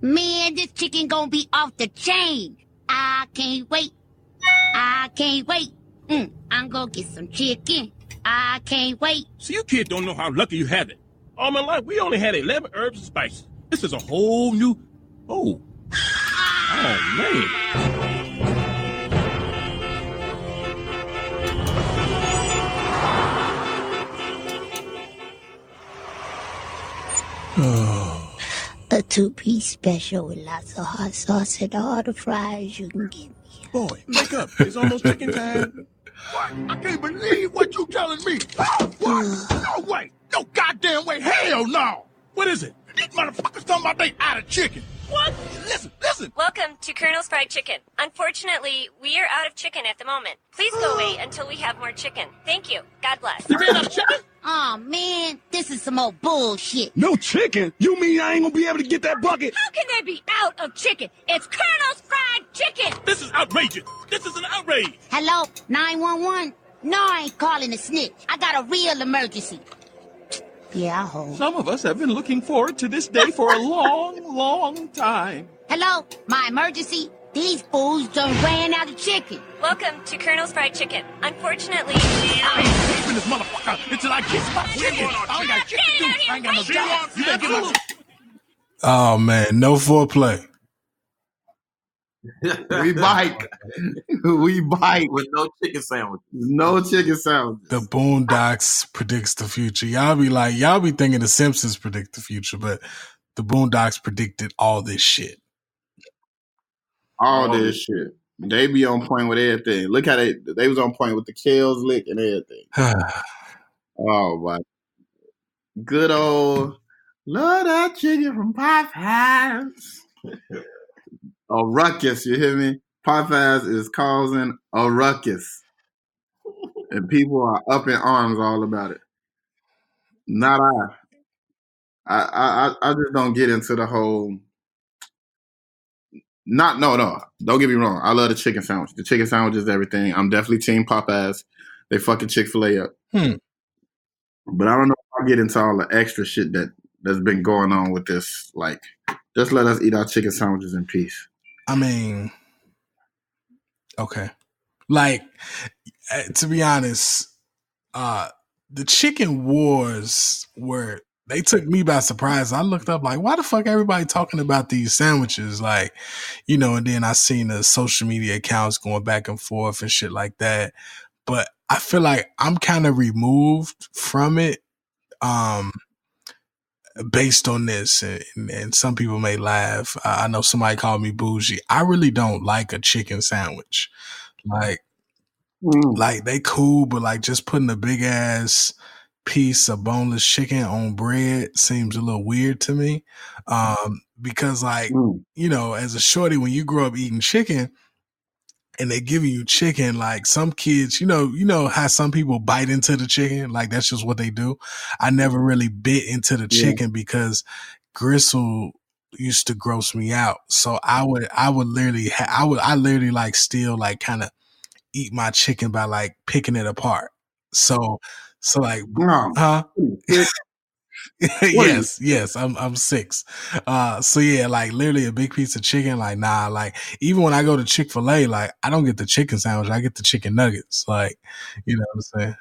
Man, this chicken gonna be off the chain. I can't wait. I can't wait. I'm gonna get some chicken. I can't wait. See, you kids don't know how lucky you have it. All my life, we only had 11 herbs and spices. This is a whole new... Oh, man. A 2-piece special with lots of hot sauce and all the fries you can give me. Boy, wake up. It's almost chicken time. What? I can't believe what you telling me. What? No way. No goddamn way. Hell no. What is it? These motherfuckers talking about they out of chicken. What? Listen. Welcome to Colonel's Fried Chicken. Unfortunately, we are out of chicken at the moment. Please go away until we have more chicken. Thank you. God bless. You ran out of chicken? Oh man, this is some old bullshit. No chicken? You mean I ain't gonna be able to get that bucket? How can they be out of chicken? It's Colonel's Fried Chicken. This is outrageous. This is an outrage. Hello, 911? No, I ain't calling a snitch. I got a real emergency. Yeah, I hope. Some of us have been looking forward to this day for a long, long time. Hello, my emergency? These fools done ran out of chicken. Welcome to Colonel's Fried Chicken. Unfortunately, I ain't leaving this motherfucker until I get my chicken. I ain't got chicken too. I ain't got no job. You better get my... Oh man, no foreplay. We bite. We bite with no chicken sandwich. No chicken sandwich. The Boondocks predicts the future. Y'all be thinking the Simpsons predict the future, but the Boondocks predicted all this shit. All this shit. They be on point with everything. Look how they was on point with the Kales lick and everything. Oh my. Good old love that chicken from Popeyes. A ruckus, you hear me? Popeyes is causing a ruckus. And people are up in arms all about it. Not I just don't get into the whole... No. Don't get me wrong. I love the chicken sandwich. The chicken sandwich is everything. I'm definitely team Popeyes. They fucking Chick-fil-A up. But I don't know if I get into all the extra shit that's been going on with this. Like, just let us eat our chicken sandwiches in peace. I mean, okay. Like, to be honest, the chicken wars they took me by surprise. I looked up like, why the fuck everybody talking about these sandwiches? Like, and then I seen the social media accounts going back and forth and shit like that. But I feel like I'm kind of removed from it based on this. And some people may laugh. I know somebody called me bougie. I really don't like a chicken sandwich. Like they cool, but like just putting a big ass piece of boneless chicken on bread seems a little weird to me. Because like, as a shorty, when you grow up eating chicken and they giving you chicken, like some kids, you know how some people bite into the chicken, like that's just what they do. I never really bit into the chicken because gristle used to gross me out. So I literally like still like kind of eat my chicken by like picking it apart. So like, yes, I'm 6. So yeah, like literally a big piece of chicken. Like, nah, like even when I go to Chick-fil-A, like I don't get the chicken sandwich, I get the chicken nuggets. Like, you know what I'm saying?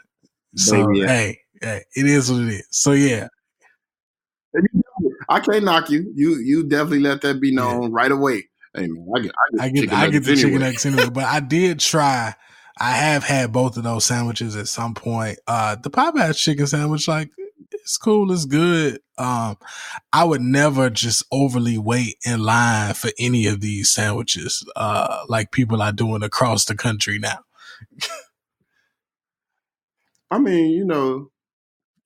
So Baby, yeah. hey, it is what it is. So yeah. I can't knock you. You definitely let that be known right away. Hey man, I get the chicken nuggets anyway. But I did try. I have had both of those sandwiches at some point. The Popeyes chicken sandwich, like, it's cool, it's good. I would never just overly wait in line for any of these sandwiches, like people are doing across the country now. I mean,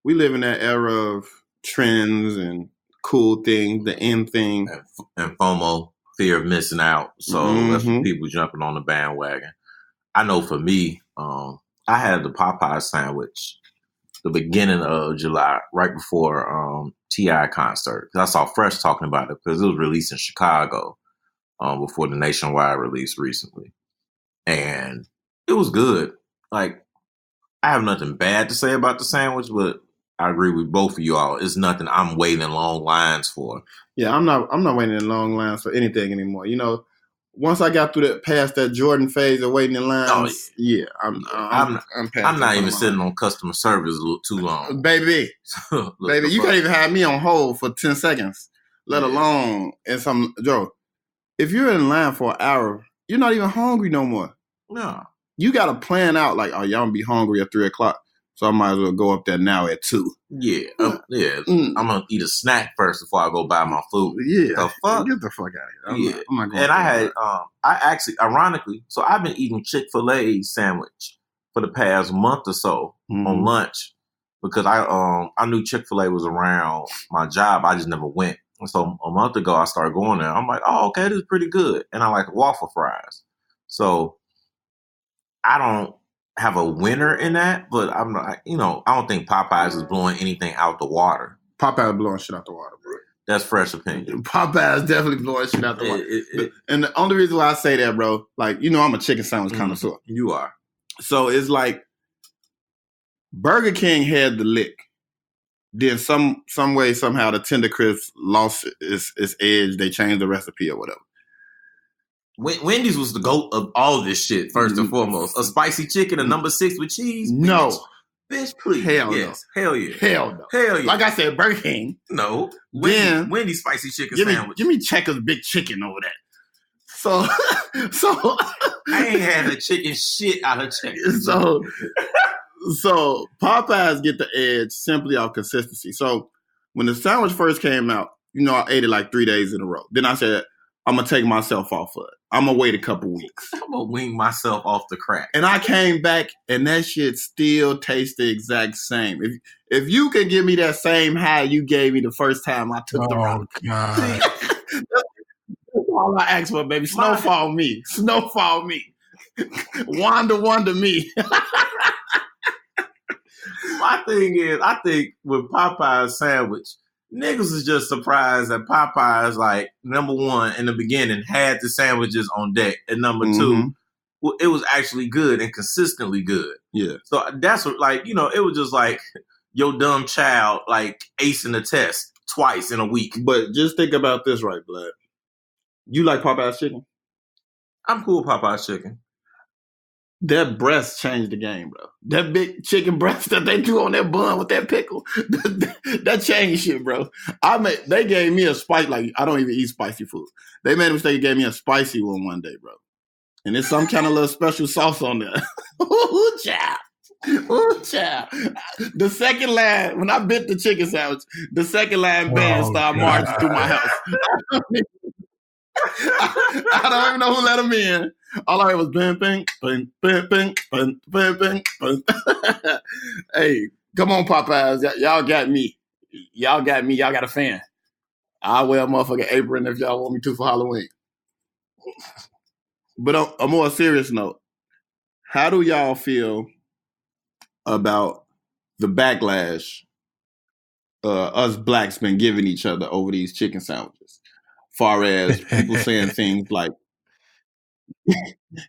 we live in that era of trends and cool things, the end thing. And FOMO, fear of missing out. So that's what people jumping on the bandwagon. I know for me, I had the Popeye sandwich the beginning of July, right before T.I. concert. Because I saw Fresh talking about it because it was released in Chicago before the nationwide release recently. And it was good. Like, I have nothing bad to say about the sandwich, but I agree with both of you all. It's nothing I'm waiting in long lines for. Yeah, I'm not waiting in long lines for anything anymore. You know, once I got through past that Jordan phase of waiting in lines, I'm not even sitting on customer service too long. Baby, you can't even have me on hold for 10 seconds, let alone in some, Joe, if you're in line for an hour, you're not even hungry no more. No. You got to plan out like, oh, y'all gonna be hungry at 3 o'clock. So I might as well go up there now at 2. Yeah. I'm going to eat a snack first before I go buy my food. Yeah. The fuck? Get the fuck out of here. I'm not going and I had, I actually, ironically, so I've been eating Chick-fil-A sandwich for the past month or so on lunch because I knew Chick-fil-A was around my job. I just never went. And so a month ago, I started going there. I'm like, oh, okay, this is pretty good. And I like waffle fries. So I don't have a winner in that, but I'm not, I don't think Popeyes is blowing anything out the water. Popeyes blowing shit out the water, bro. That's fresh opinion. Popeyes definitely blowing shit out the water. And the only reason why I say that, bro, like, I'm a chicken sandwich connoisseur. You are. So it's like Burger King had the lick. Then some way, somehow, the Tender Crisp lost its edge. They changed the recipe or whatever. Wendy's was the GOAT of all this shit, first and foremost. A spicy chicken, a number 6 with cheese? No. Bitch, please. Hell yes. no. Hell yeah. Hell no. Hell yeah. Like I said, Burger King. No. Wendy's spicy chicken sandwich. Give me Checkers big chicken over that. So I ain't had a chicken shit out of Checkers. So Popeyes get the edge simply off consistency. So when the sandwich first came out, I ate it like 3 days in a row. Then I said, I'm going to take myself off of it. I'm going to wait a couple weeks. I'm going to wean myself off the crack. And I came back, and that shit still tastes the exact same. If you can give me that same high you gave me the first time I took the road. God. That's all I asked for, baby. Snowfall me. Snowfall me. Wonder me. My thing is, I think with Popeye's sandwich, niggas is just surprised that Popeyes, like, number one, in the beginning, had the sandwiches on deck. And number two, it was actually good and consistently good. Yeah. So that's what, like, it was just like your dumb child, like, acing the test twice in a week. But just think about this, right, Blood? You like Popeye's chicken? I'm cool with Popeye's chicken. That breast changed the game, bro. That big chicken breast that they do on that bun with that pickle, that changed shit, bro. They gave me a spice, like, I don't even eat spicy food. They made a mistake and gave me a spicy one day, bro. And it's some kind of little special sauce on there. Ooh, child. Ooh, child. The second line, when I bit the chicken sandwich, the second line band started marching through my house. I don't even know who let them in. All I heard was bing, bing, bing, bing, bing, bing, bing, bing, bing. Hey, come on, Popeyes. Y'all got me. Y'all got me. Y'all got a fan. I'll wear a motherfucking apron if y'all want me to for Halloween. But on a more serious note, how do y'all feel about the backlash us blacks been giving each other over these chicken sandwiches? Far as people saying things like,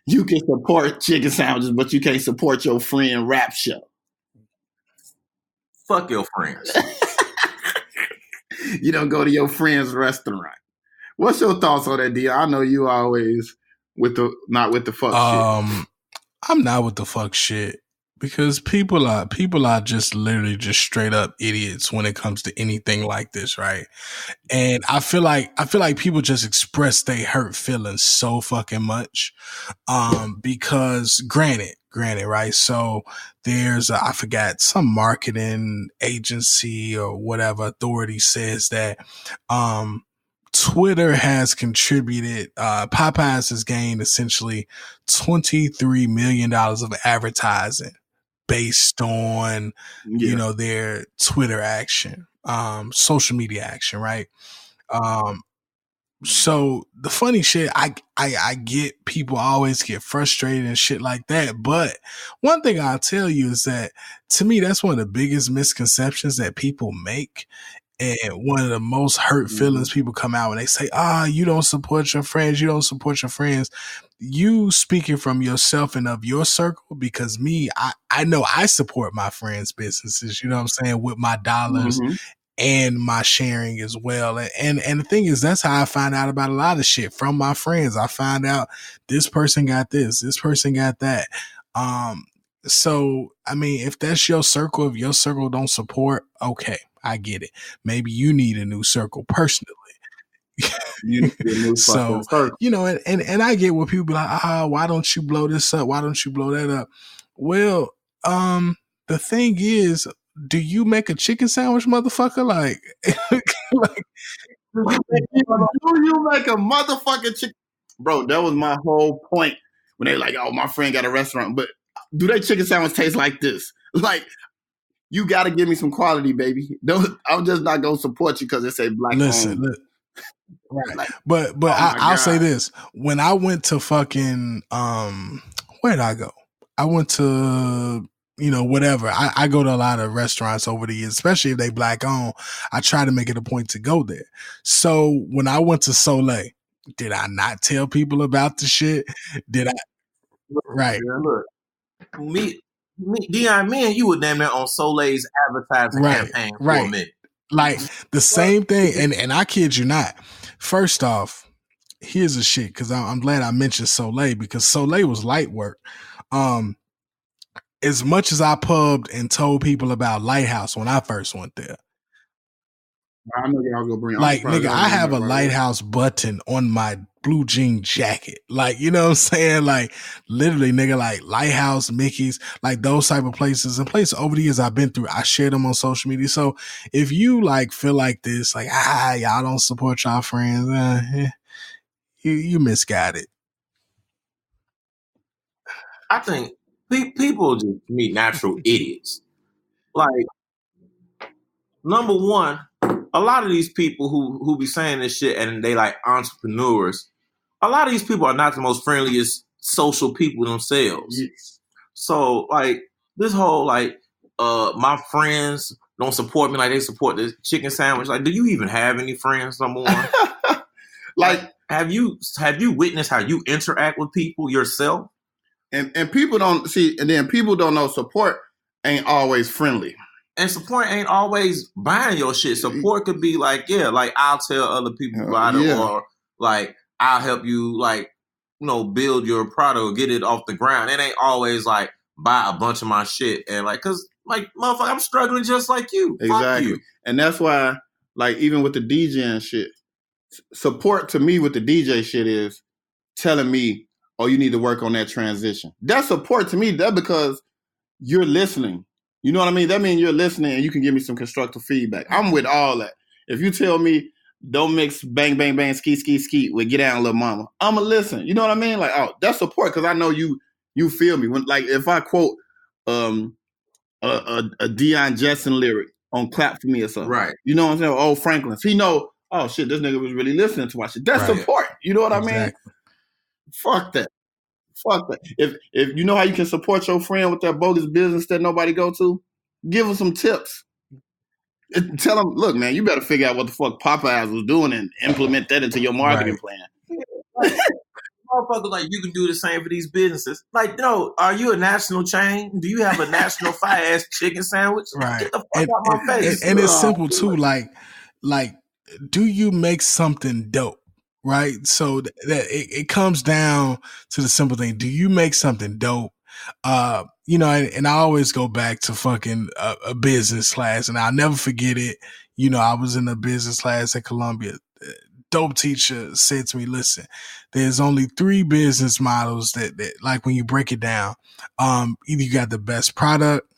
you can support chicken sandwiches, but you can't support your friend rap show. Fuck your friends. You don't go to your friend's restaurant. What's your thoughts on that, Dion? I know you always not with the fuck shit. I'm not with the fuck shit. Because people are just literally just straight up idiots when it comes to anything like this, right? And I feel like people just express their hurt feelings so fucking much. Because granted, right? So there's I forgot, some marketing agency or whatever authority says that Twitter has contributed, Popeyes has gained essentially $23 million of advertising based on, their Twitter action, social media action, right? So the funny shit, I get people always get frustrated and shit like that. But one thing I'll tell you is that, to me, that's one of the biggest misconceptions that people make, And one of the most hurt feelings people come out when they say, you don't support your friends. You don't support your friends. You speaking from yourself and of your circle, because me, I know I support my friends' businesses, you know what I'm saying, with my dollars and my sharing as well. And the thing is, that's how I find out about a lot of shit from my friends. I find out this person got this person got that. So, I mean, if that's your circle, if your circle don't support, okay, I get it. Maybe you need a new circle personally. So, you know, and I get what people be like, why don't you blow this up? Why don't you blow that up? Well, the thing is, do you make a chicken sandwich, motherfucker? Like, do you make a motherfucking chicken? Bro, that was my whole point when they like, oh, my friend got a restaurant, but do they chicken sandwich taste like this? Like, you got to give me some quality, baby. I'm just not gonna support you because it's a black. Listen, right? Like, but I'll say this: when I went to fucking where did I go? I went to whatever. I go to a lot of restaurants over the years, especially if they black owned. I try to make it a point to go there. So when I went to Soulé, did I not tell people about the shit? Did I? Right. Look, Dion, me and you were damn near on Soulé's advertising campaign for a minute. Like the same thing, and I kid you not. First off, here's a shit, because I'm glad I mentioned Soulé, because Soulé was light work. As much as I pubbed and told people about Lighthouse when I first went there. I know I was gonna bring. Like, nigga, I have a Lighthouse button on my blue jean jacket. Like, you know what I'm saying? Like, literally, nigga, like Lighthouse, Mickey's, like those type of places and places over the years I've been through. I share them on social media. So if you like feel like this, like, y'all don't support y'all friends, you misguided. I think people just meet natural idiots. Like, number one, a lot of these people who be saying this shit and they like entrepreneurs, a lot of these people are not the most friendliest social people themselves. Yes. So like this whole like my friends don't support me like they support this chicken sandwich. Like, do you even have any friends no more? Like, have you witnessed how you interact with people yourself? And people don't see, and then people don't know support ain't always friendly. And support ain't always buying your shit. Support could be like, like I'll tell other people about it, or like I'll help you, like, build your product or get it off the ground. It ain't always like buy a bunch of my shit and like, cause like, motherfucker, I'm struggling just like you. Exactly. Fuck you. And that's why, like, even with the DJ and shit, support to me with the DJ shit is telling me, oh, you need to work on that transition. That's support to me. That because you're listening. You know what I mean? That means you're listening and you can give me some constructive feedback. I'm with all that. If you tell me don't mix bang, bang, bang, ski, ski, ski with get down, little mama, I'm going to listen. You know what I mean? Like, oh, that's support because I know you feel me. When, like, if I quote a Dion Jetson lyric on Clap For Me or something. Right. You know what I'm saying? Old Franklin's. He know, oh, shit, this nigga was really listening to my shit. That's support. You know what I mean? Fuck that. Fuck that. If you know how you can support your friend with that bogus business that nobody go to, give them some tips. Tell them, look, man, you better figure out what the fuck Popeyes was doing and implement that into your marketing plan. Motherfuckers, like, you can do the same for these businesses. Like, no, are you a national chain? Do you have a national fire-ass chicken sandwich? Right. Get the fuck out my face. And it's simple, too. Like, do you make something dope? Right. So that it comes down to the simple thing. Do you make something dope? And I always go back to fucking a business class, and I'll never forget it. I was in a business class at Columbia. Dope teacher said to me, listen, there's only 3 business models that like when you break it down, either you got the best product,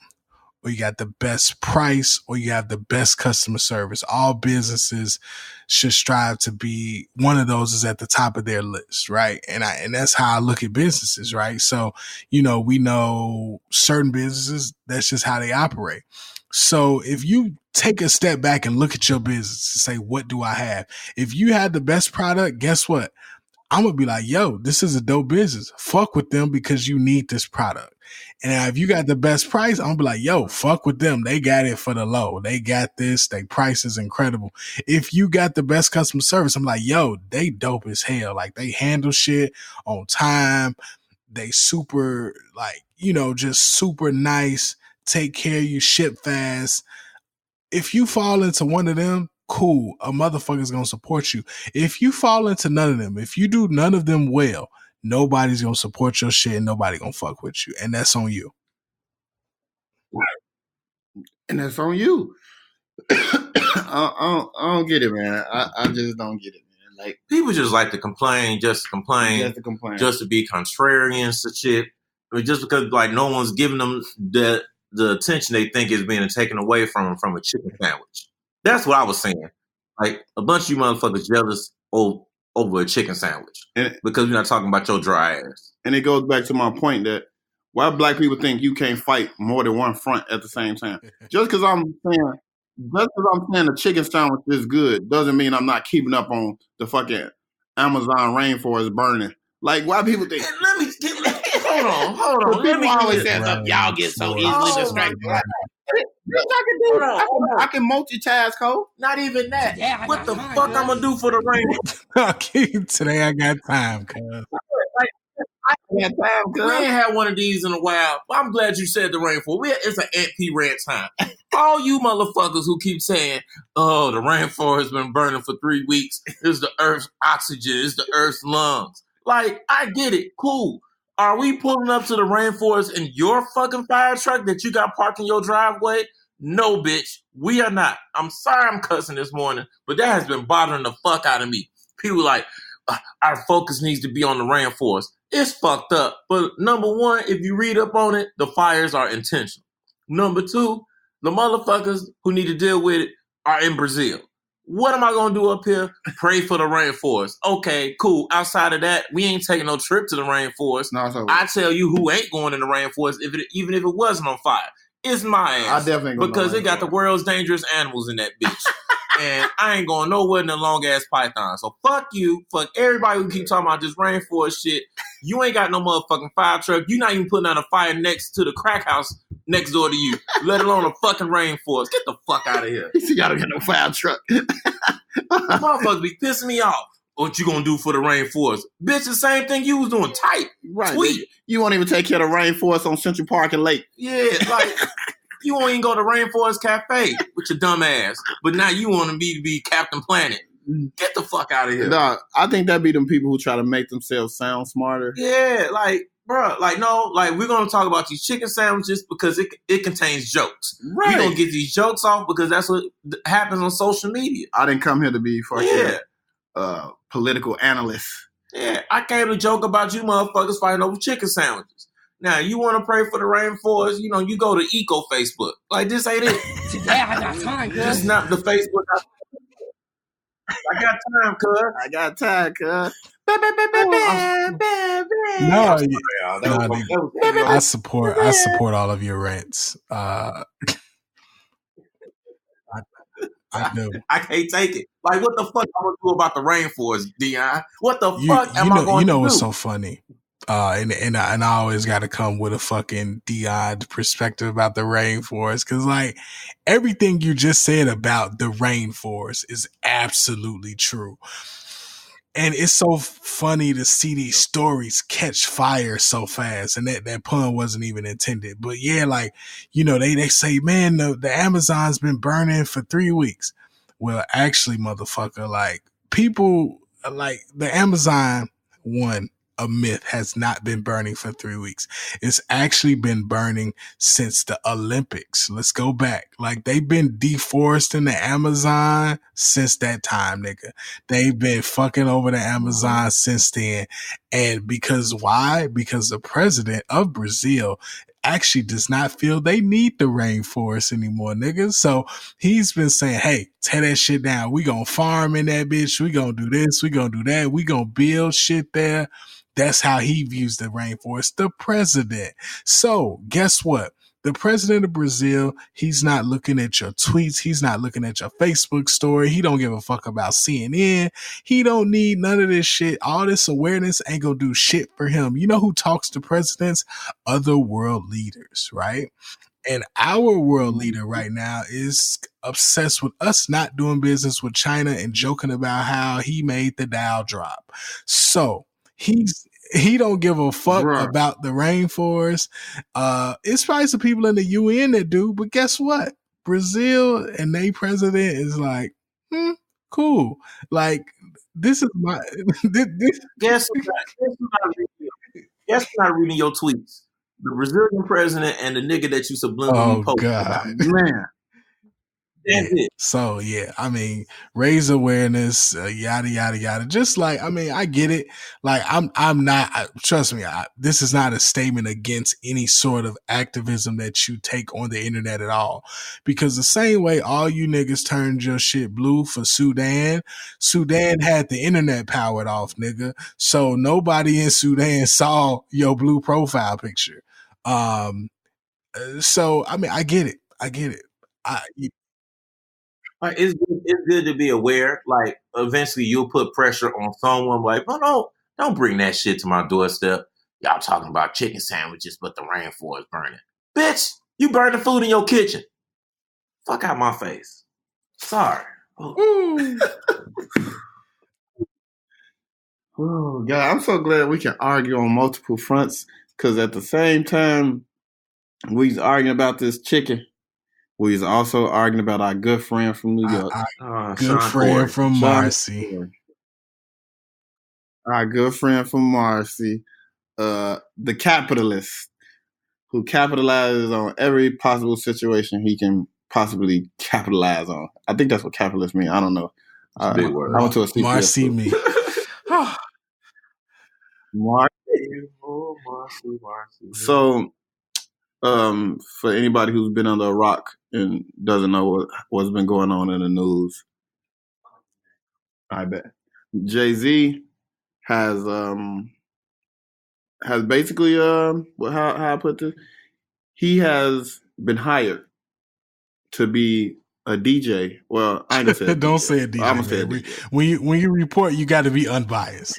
or you got the best price, or you have the best customer service. All businesses should strive to be one of those is at the top of their list, right? And that's how I look at businesses, right? So, we know certain businesses, that's just how they operate. So if you take a step back and look at your business and say, what do I have? If you had the best product, guess what? I'm going to be like, yo, this is a dope business. Fuck with them because you need this product. And if you got the best price, I'm going to be like, yo, fuck with them. They got it for the low. They got this. Their price is incredible. If you got the best customer service, I'm like, yo, they dope as hell. Like, they handle shit on time. They super, like, you know, just super nice. Take care of you, ship fast. If you fall into one of them, cool. A motherfucker's going to support you. If you fall into none of them, if you do none of them well, nobody's going to support your shit and nobody going to fuck with you. And that's on you. And that's on you. I don't get it, man. I just don't get it, man. Like, people just like to complain, just to complain, just to be contrarians to shit. I mean, just because like no one's giving them the attention they think is being taken away from them from a chicken sandwich. That's what I was saying. Like, a bunch of you motherfuckers jealous over a chicken sandwich because you're not talking about your dry ass. And it goes back to my point that why black people think you can't fight more than one front at the same time. Just because I'm saying the chicken sandwich is good doesn't mean I'm not keeping up on the fucking Amazon rainforest burning. Like, why people think? Let me hold on. Let me always say something. Y'all get so easily distracted. I can multitask, Cole. Not even that. Yeah, what the fuck I'm gonna do for the rain? Today I got time, cuz. We ain't had one of these in a while. Well, I'm glad you said the rainforest. It's an Ant P rant time. All you motherfuckers who keep saying, oh, the rainforest been burning for 3 weeks. It's the Earth's oxygen. It's the Earth's lungs. Like, I get it. Cool. Are we pulling up to the rainforest in your fucking fire truck that you got parked in your driveway? No, bitch. We are not. I'm sorry I'm cussing this morning, but that has been bothering the fuck out of me. People like, our focus needs to be on the rainforest. It's fucked up. But number one, if you read up on it, the fires are intentional. Number two, the motherfuckers who need to deal with it are in Brazil. What am I going to do up here? Pray for the rainforest. Okay, cool. Outside of that, we ain't taking no trip to the rainforest. No, I tell you who ain't going in the rainforest, even if it wasn't on fire. It's my ass. I definitely because it got the world's dangerous animals in that bitch. And I ain't going nowhere in a long-ass python. So fuck you. Fuck everybody who keep talking about this rainforest shit. You ain't got no motherfucking fire truck. You're not even putting out a fire next to the crack house next door to you, let alone a fucking rainforest. Get the fuck out of here. You gotta get no fire truck. Motherfuckers be pissing me off. What you gonna do for the rainforest? Bitch, the same thing you was doing. Tight. Right. Tweet. You won't even take care of the rainforest on Central Park and Lake. Yeah, like... You won't even go to Rainforest Cafe with your dumb ass. But now you want me to be Captain Planet. Get the fuck out of here. Dog, I think that be them people who try to make themselves sound smarter. Yeah, like, bro, like, no, like, we're going to talk about these chicken sandwiches because it contains jokes. Right. We're going to get these jokes off because that's what happens on social media. I didn't come here to be fucking political analyst. Yeah, I came to joke about you motherfuckers fighting over chicken sandwiches. Now, you want to pray for the rainforest, you know, you go to Eco Facebook. Like, this ain't it. Today I got time, cuz. This is not the Facebook. I got time, cuz. I got time, cuz. I support all of your rants. I do. I can't take it. Like, what the fuck am I going to do about the rainforest, Dion? What the fuck am I going to do? You know what's so funny? And I always got to come with a fucking Dion perspective about the rainforest, because like everything you just said about the rainforest is absolutely true. And it's so funny to see these stories catch fire so fast. And that pun wasn't even intended. But yeah, like, you know, they say, man, the Amazon's been burning for 3 weeks. Well, actually, motherfucker, like people like the Amazon a myth, has not been burning for 3 weeks. It's actually been burning since the Olympics. Let's go back. Like, they've been deforesting the Amazon since that time, nigga. They've been fucking over the Amazon since then. And because why? Because the president of Brazil actually does not feel they need the rainforest anymore, nigga. So he's been saying, hey, tear that shit down. We gonna farm in that bitch. We gonna do this. We gonna do that. We gonna build shit there. That's how he views the rainforest, the president. So guess what? the president of Brazil, he's not looking at your tweets. He's not looking at your Facebook story. He don't give a fuck about CNN. He don't need none of this shit. All this awareness ain't gonna do shit for him. You know who talks to presidents? Other world leaders, right? And our world leader right now is obsessed with us not doing business with China and joking about how he made the Dow drop. So he don't give a fuck about the rainforest. It's probably some people in the UN that do, but guess what? Brazil and their president is like, cool. Like, this is my Guess not reading your tweets. The Brazilian president and the nigga that you subliminally posted about. Man. That's it. So yeah, I mean, raise awareness, yada yada yada. Just like, I mean, I get it. Like, I'm not. Trust me, this is not a statement against any sort of activism that you take on the internet at all. Because the same way all you niggas turned your shit blue for Sudan had the internet powered off, nigga. So nobody in Sudan saw your blue profile picture. So I mean, I get it. It's good to be aware. Like, eventually you'll put pressure on someone like, oh, don't bring that shit to my doorstep. Y'all talking about chicken sandwiches, but the rainforest burning. Bitch, you burn the food in your kitchen. Fuck out my face. Sorry. Oh, God, I'm so glad we can argue on multiple fronts, because at the same time we was arguing about this chicken, we was also arguing about our good friend from New York. Good friend from Marcy. Our good friend from Marcy. The capitalist who capitalizes on every possible situation he can possibly capitalize on. I think that's what capitalist means. I don't know. Big word. I went to a CPS. Marcy me. Marcy. So, for anybody who's been under a rock and doesn't know what's been going on in the news, I bet Jay-Z has basically how I put this, he has been hired to be a DJ. Well, I ain't gonna say don't say a DJ. I'm gonna say a DJ. When you report, you got to be unbiased.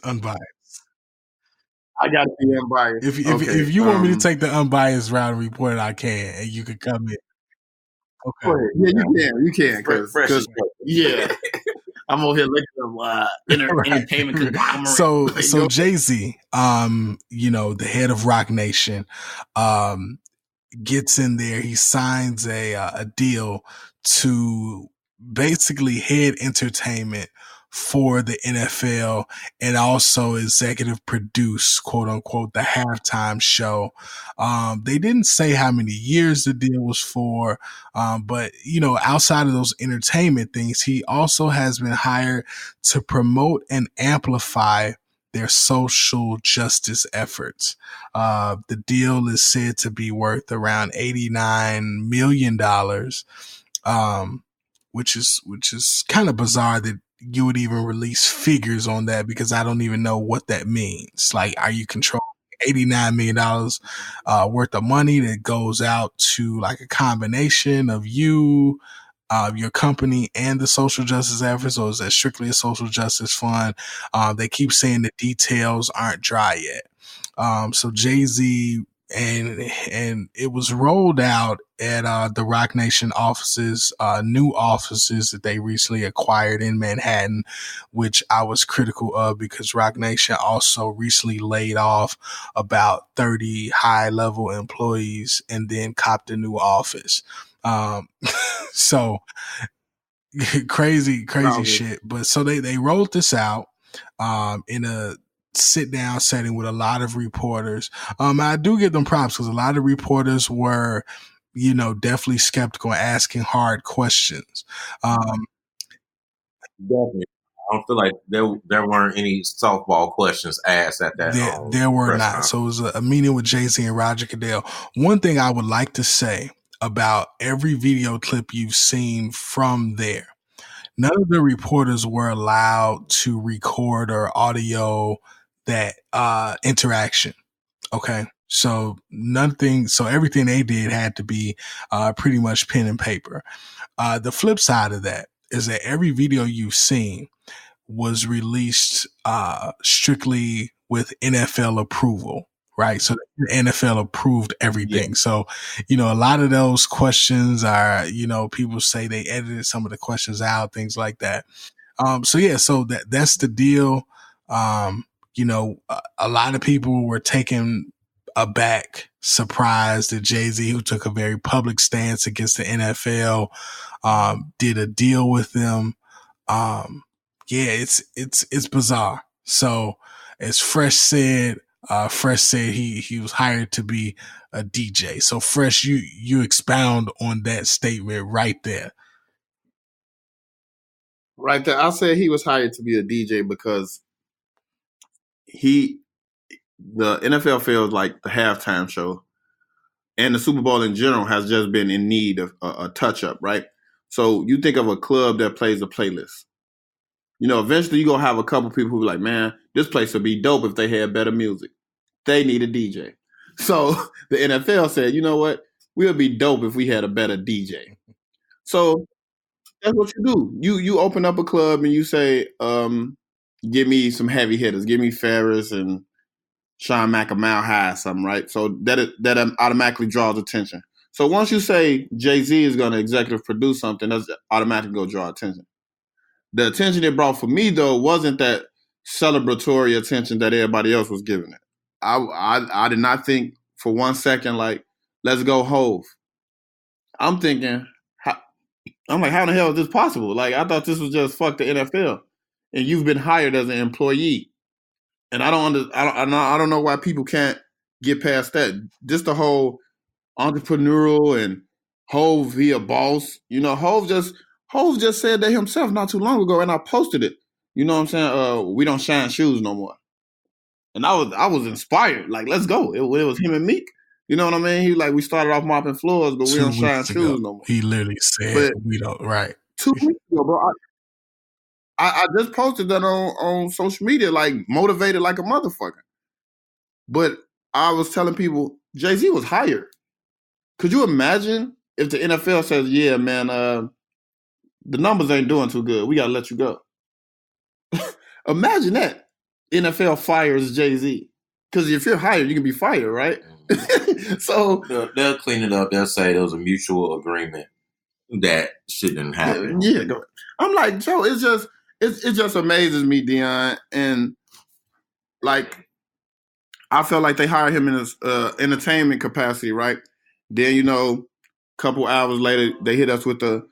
I got to be unbiased. If you want me to take the unbiased route and report it, I can, and you can come in. Okay. Yeah, you can. Cause yeah, I'm over here looking at entertainment conglomerate. So Jay-Z, the head of Rock Nation, gets in there. He signs a deal to basically head entertainment for the NFL and also executive produce, quote unquote, the halftime show. They didn't say how many years the deal was for, but outside of those entertainment things, he also has been hired to promote and amplify their social justice efforts. The deal is said to be worth around $89 million, which is kind of bizarre that you would even release figures on that, because I don't even know what that means. Like, are you controlling $89 million worth of money that goes out to like a combination of you, your company, and the social justice efforts, or is that strictly a social justice fund? They keep saying the details aren't dry yet. So Jay-Z, and it was rolled out at the Rock Nation offices, new offices that they recently acquired in Manhattan, which I was critical of because Rock Nation also recently laid off about 30 high-level employees and then copped a new office. So crazy shit. But so they rolled this out in a sit-down setting with a lot of reporters. I do give them props because a lot of reporters were, definitely skeptical and asking hard questions. Definitely. I don't feel like there weren't any softball questions asked at that. There were not. So it was a meeting with Jay-Z and Roger Goodell. One thing I would like to say about every video clip you've seen from there, none of the reporters were allowed to record or audio that interaction. Okay. So everything they did had to be pretty much pen and paper. The flip side of that is that every video you've seen was released strictly with NFL approval, right? So the NFL approved everything. Yeah. So, a lot of those questions are, people say they edited some of the questions out, things like that. So that's the deal. A lot of people were taken aback, surprised that Jay-Z, who took a very public stance against the NFL, did a deal with them. It's bizarre. So as Fresh said he was hired to be a DJ. So Fresh, you expound on that statement right there. Right there. I said he was hired to be a DJ because the NFL feels like the halftime show and the Super Bowl in general has just been in need of a touch up, right? So you think of a club that plays a playlist. Eventually you're going to have a couple people who be like, man, this place would be dope if they had better music. They need a DJ. So the NFL said, you know what? We'll be dope if we had a better DJ. So that's what you do. You open up a club and you say, give me some heavy hitters. Give me Ferris and Sean Mack a Mile High or something, right? So that automatically draws attention. So once you say Jay-Z is going to executive produce something, that's automatically going to draw attention. The attention it brought for me, though, wasn't that celebratory attention that everybody else was giving it. I did not think for 1 second, like, let's go Hove. I'm thinking, how in the hell is this possible? Like, I thought this was just fuck the NFL, and you've been hired as an employee, and I don't know why people can't get past that. Just the whole entrepreneurial and Hove, he a boss. Hove just said that himself not too long ago, and I posted it. You know what I'm saying? We don't shine shoes no more. And I was inspired. Like, let's go. It was him and Meek. You know what I mean? He like, we started off mopping floors, but we don't shine shoes no more. He literally said we don't. Right. 2 weeks ago, bro. I just posted that on social media, like motivated like a motherfucker. But I was telling people, Jay-Z was hired. Could you imagine if the NFL says, yeah, man, the numbers ain't doing too good. We got to let you go. Imagine that. NFL fires Jay-Z. Because if you're hired, you can be fired, right? So they'll clean it up. They'll say there was a mutual agreement that shouldn't happen. Yeah. I'm like, Joe, it just amazes me, Dion. And like, I felt like they hired him in his entertainment capacity, right? Then, a couple hours later, they hit us with the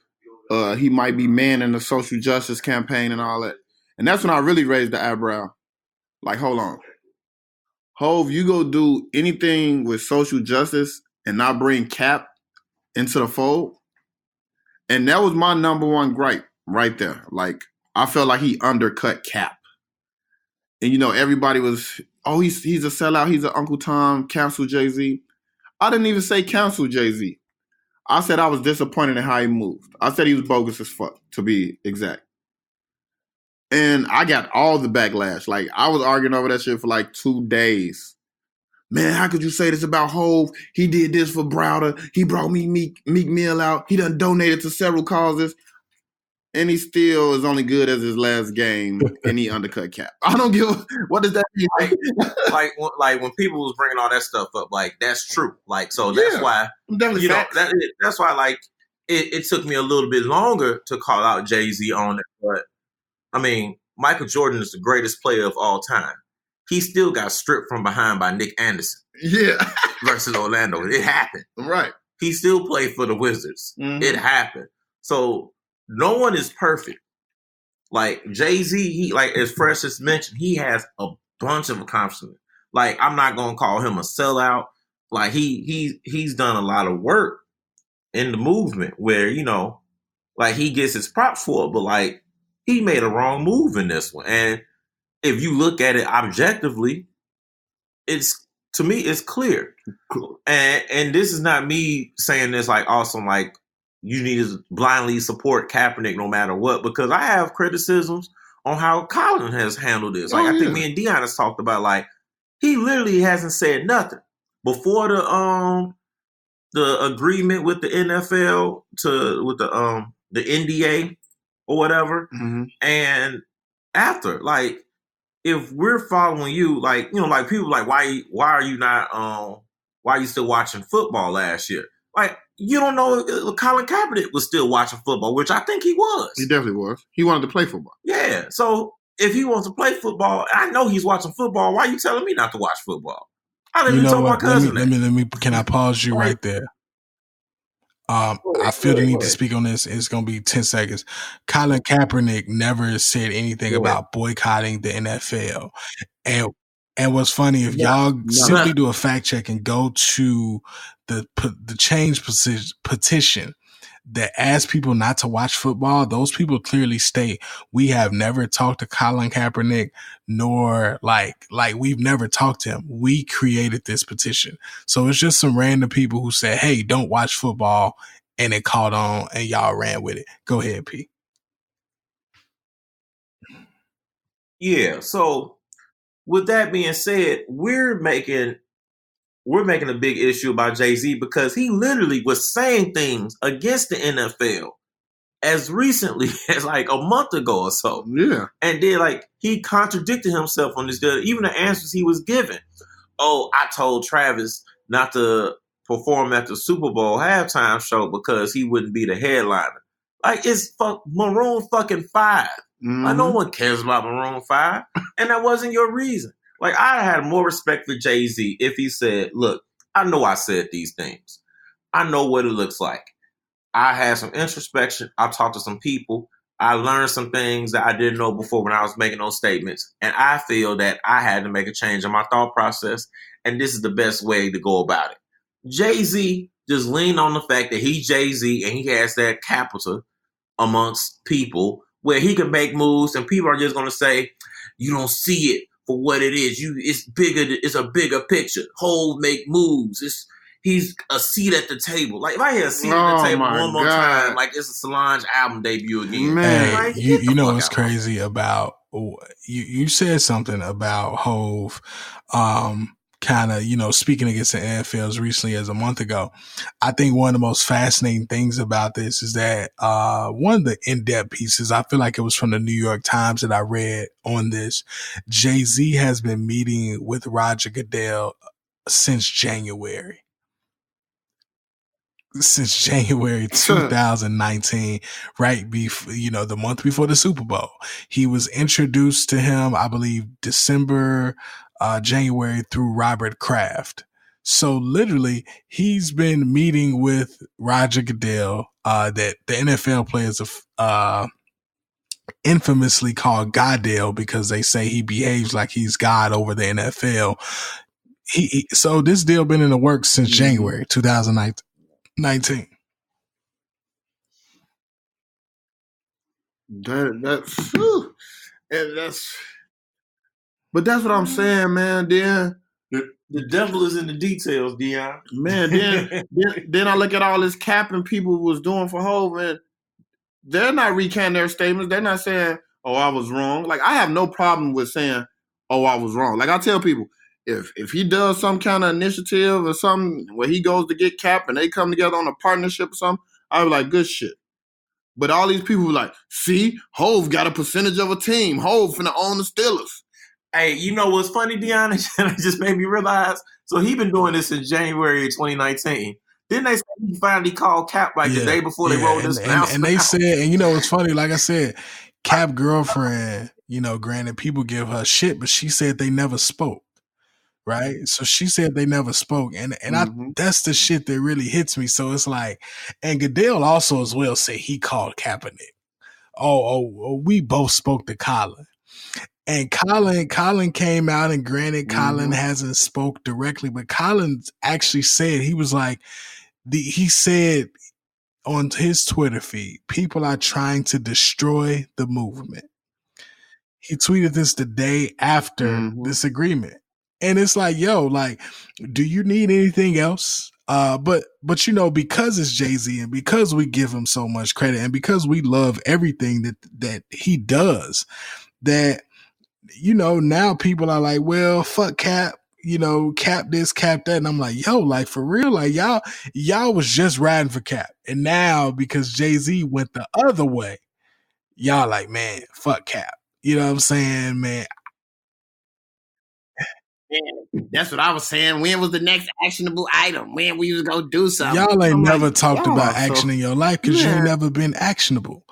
he might be manning the social justice campaign and all that. And that's when I really raised the eyebrow. Like, hold on. Hove, you go do anything with social justice and not bring Cap into the fold? And that was my number one gripe right there. Like, I felt like he undercut Cap. And, everybody was, oh, he's a sellout. He's an Uncle Tom, cancel Jay-Z. I didn't even say cancel Jay-Z. I said I was disappointed in how he moved. I said he was bogus as fuck, to be exact. And I got all the backlash. Like, I was arguing over that shit for like 2 days. Man, how could you say this about Hove? He did this for Browder. He brought me Meek Mill out. He done donated to several causes. And he still is only good as his last game, and he undercut Cap. I don't give what does that mean? like when people was bringing all that stuff up, like, that's true. Like, so that's why, that's why, like, it took me a little bit longer to call out Jay-Z on it. But, I mean, Michael Jordan is the greatest player of all time. He still got stripped from behind by Nick Anderson. Yeah. Versus Orlando. It happened. Right. He still played for the Wizards. Mm-hmm. It happened. So, no one is perfect. Like, Jay-Z, he, like, as Fresh as mentioned, he has a bunch of accomplishments. Like, I'm not gonna call him a sellout. Like, he's done a lot of work in the movement where, like, he gets his props for it, but, like, he made a wrong move in this one. And if you look at it objectively, to me, it's clear. And this is not me saying this like awesome, like, you need to blindly support Kaepernick no matter what, because I have criticisms on how Colin has handled this. Like, I think me and Dion has talked about, like, he literally hasn't said nothing. before the agreement with the NFL with the NDA or whatever, and after, like, if we're following you, like, you know, like people like, why are you not why are you still watching football last year? Like, you don't know, Colin Kaepernick was still watching football, which I think he was. He definitely was. He wanted to play football. Yeah. So if he wants to play football, I know he's watching football. Why are you telling me not to watch football? I didn't even tell my cousin that. Let me. Can I pause you right there? I feel the need to speak on this. It's going to be 10 seconds. Colin Kaepernick never said anything about boycotting the NFL. And what's funny, if y'all simply do a fact check and go to the change petition that asks people not to watch football, those people clearly state, we have never talked to Colin Kaepernick, nor like we've never talked to him. We created this petition. So it's just some random people who said, hey, don't watch football, and it caught on and y'all ran with it. Go ahead, P. Yeah, so with that being said, we're making a big issue about Jay-Z because he literally was saying things against the NFL as recently as like a month ago or so. Yeah. And then like he contradicted himself on this deal, even the answers he was given. Oh, I told Travis not to perform at the Super Bowl halftime show because he wouldn't be the headliner. Like, it's Maroon fucking 5. Like, no one cares about Maroon 5. And that wasn't your reason. Like, I had more respect for Jay-Z if he said, look, I know I said these things. I know what it looks like. I had some introspection. I talked to some people. I learned some things that I didn't know before when I was making those statements. And I feel that I had to make a change in my thought process. And this is the best way to go about it. Jay-Z just leaned on the fact that he's Jay-Z and he has that capital amongst people where he can make moves and people are just going to say, you don't see it for what it is. It's bigger. It's a bigger picture. Hov make moves. He's a seat at the table. Like, if I hear a seat at the table one more time, like it's a Solange album debut again. Man, like, you know what's crazy about you said something about Hov, kind of, you know, speaking against the NFL as recently as a month ago. I think one of the most fascinating things about this is that one of the in-depth pieces, I feel like it was from the New York Times that I read on this, Jay-Z has been meeting with Roger Goodell since January. Since January 2019, right before, you know, the month before the Super Bowl. He was introduced to him, I believe, January through Robert Kraft. So literally, he's been meeting with Roger Goodell, that the NFL players infamously call Goddell because they say he behaves like he's God over the NFL. So this deal been in the works since January 2019. But that's what I'm saying, man. Then the devil is in the details, Dion. Man, then I look at all this capping people was doing for Hov, and they're not recanting their statements. They're not saying, "Oh, I was wrong." Like, I have no problem with saying, "Oh, I was wrong." Like, I tell people, if he does some kind of initiative or something where he goes to get Cap and they come together on a partnership or something, I be like, good shit. But all these people were like, see, Hov got a percentage of a team. Hov finna own the Steelers. Hey, you know what's funny, Dion? It just made me realize. So he been doing this since January 2019. Didn't they say he finally called Cap like the day before they rolled this announcement? And they said, and you know what's funny? Like I said, Cap girlfriend, you know, granted people give her shit, but she said they never spoke. Right. So she said they never spoke. And that's the shit that really hits me. So it's like, and Goodell also as well say he called Kaepernick. Oh, we both spoke to Colin. And Colin came out, and granted, Colin hasn't spoke directly, but Colin actually said, he was like, he said on his Twitter feed, people are trying to destroy the movement. He tweeted this the day after this agreement. And it's like, yo, like, do you need anything else? But you know, because it's Jay-Z and because we give him so much credit and because we love everything that he does, that, you know, now people are like, well, fuck Cap. Cap this, Cap that. And I'm like, yo, like for real, like y'all was just riding for Cap. And now because Jay-Z went the other way, y'all like, man, fuck Cap. You know what I'm saying, man? That's what I was saying. When was the next actionable item? When we was gonna do something? Y'all ain't never talked about action in your life because you ain't never been actionable.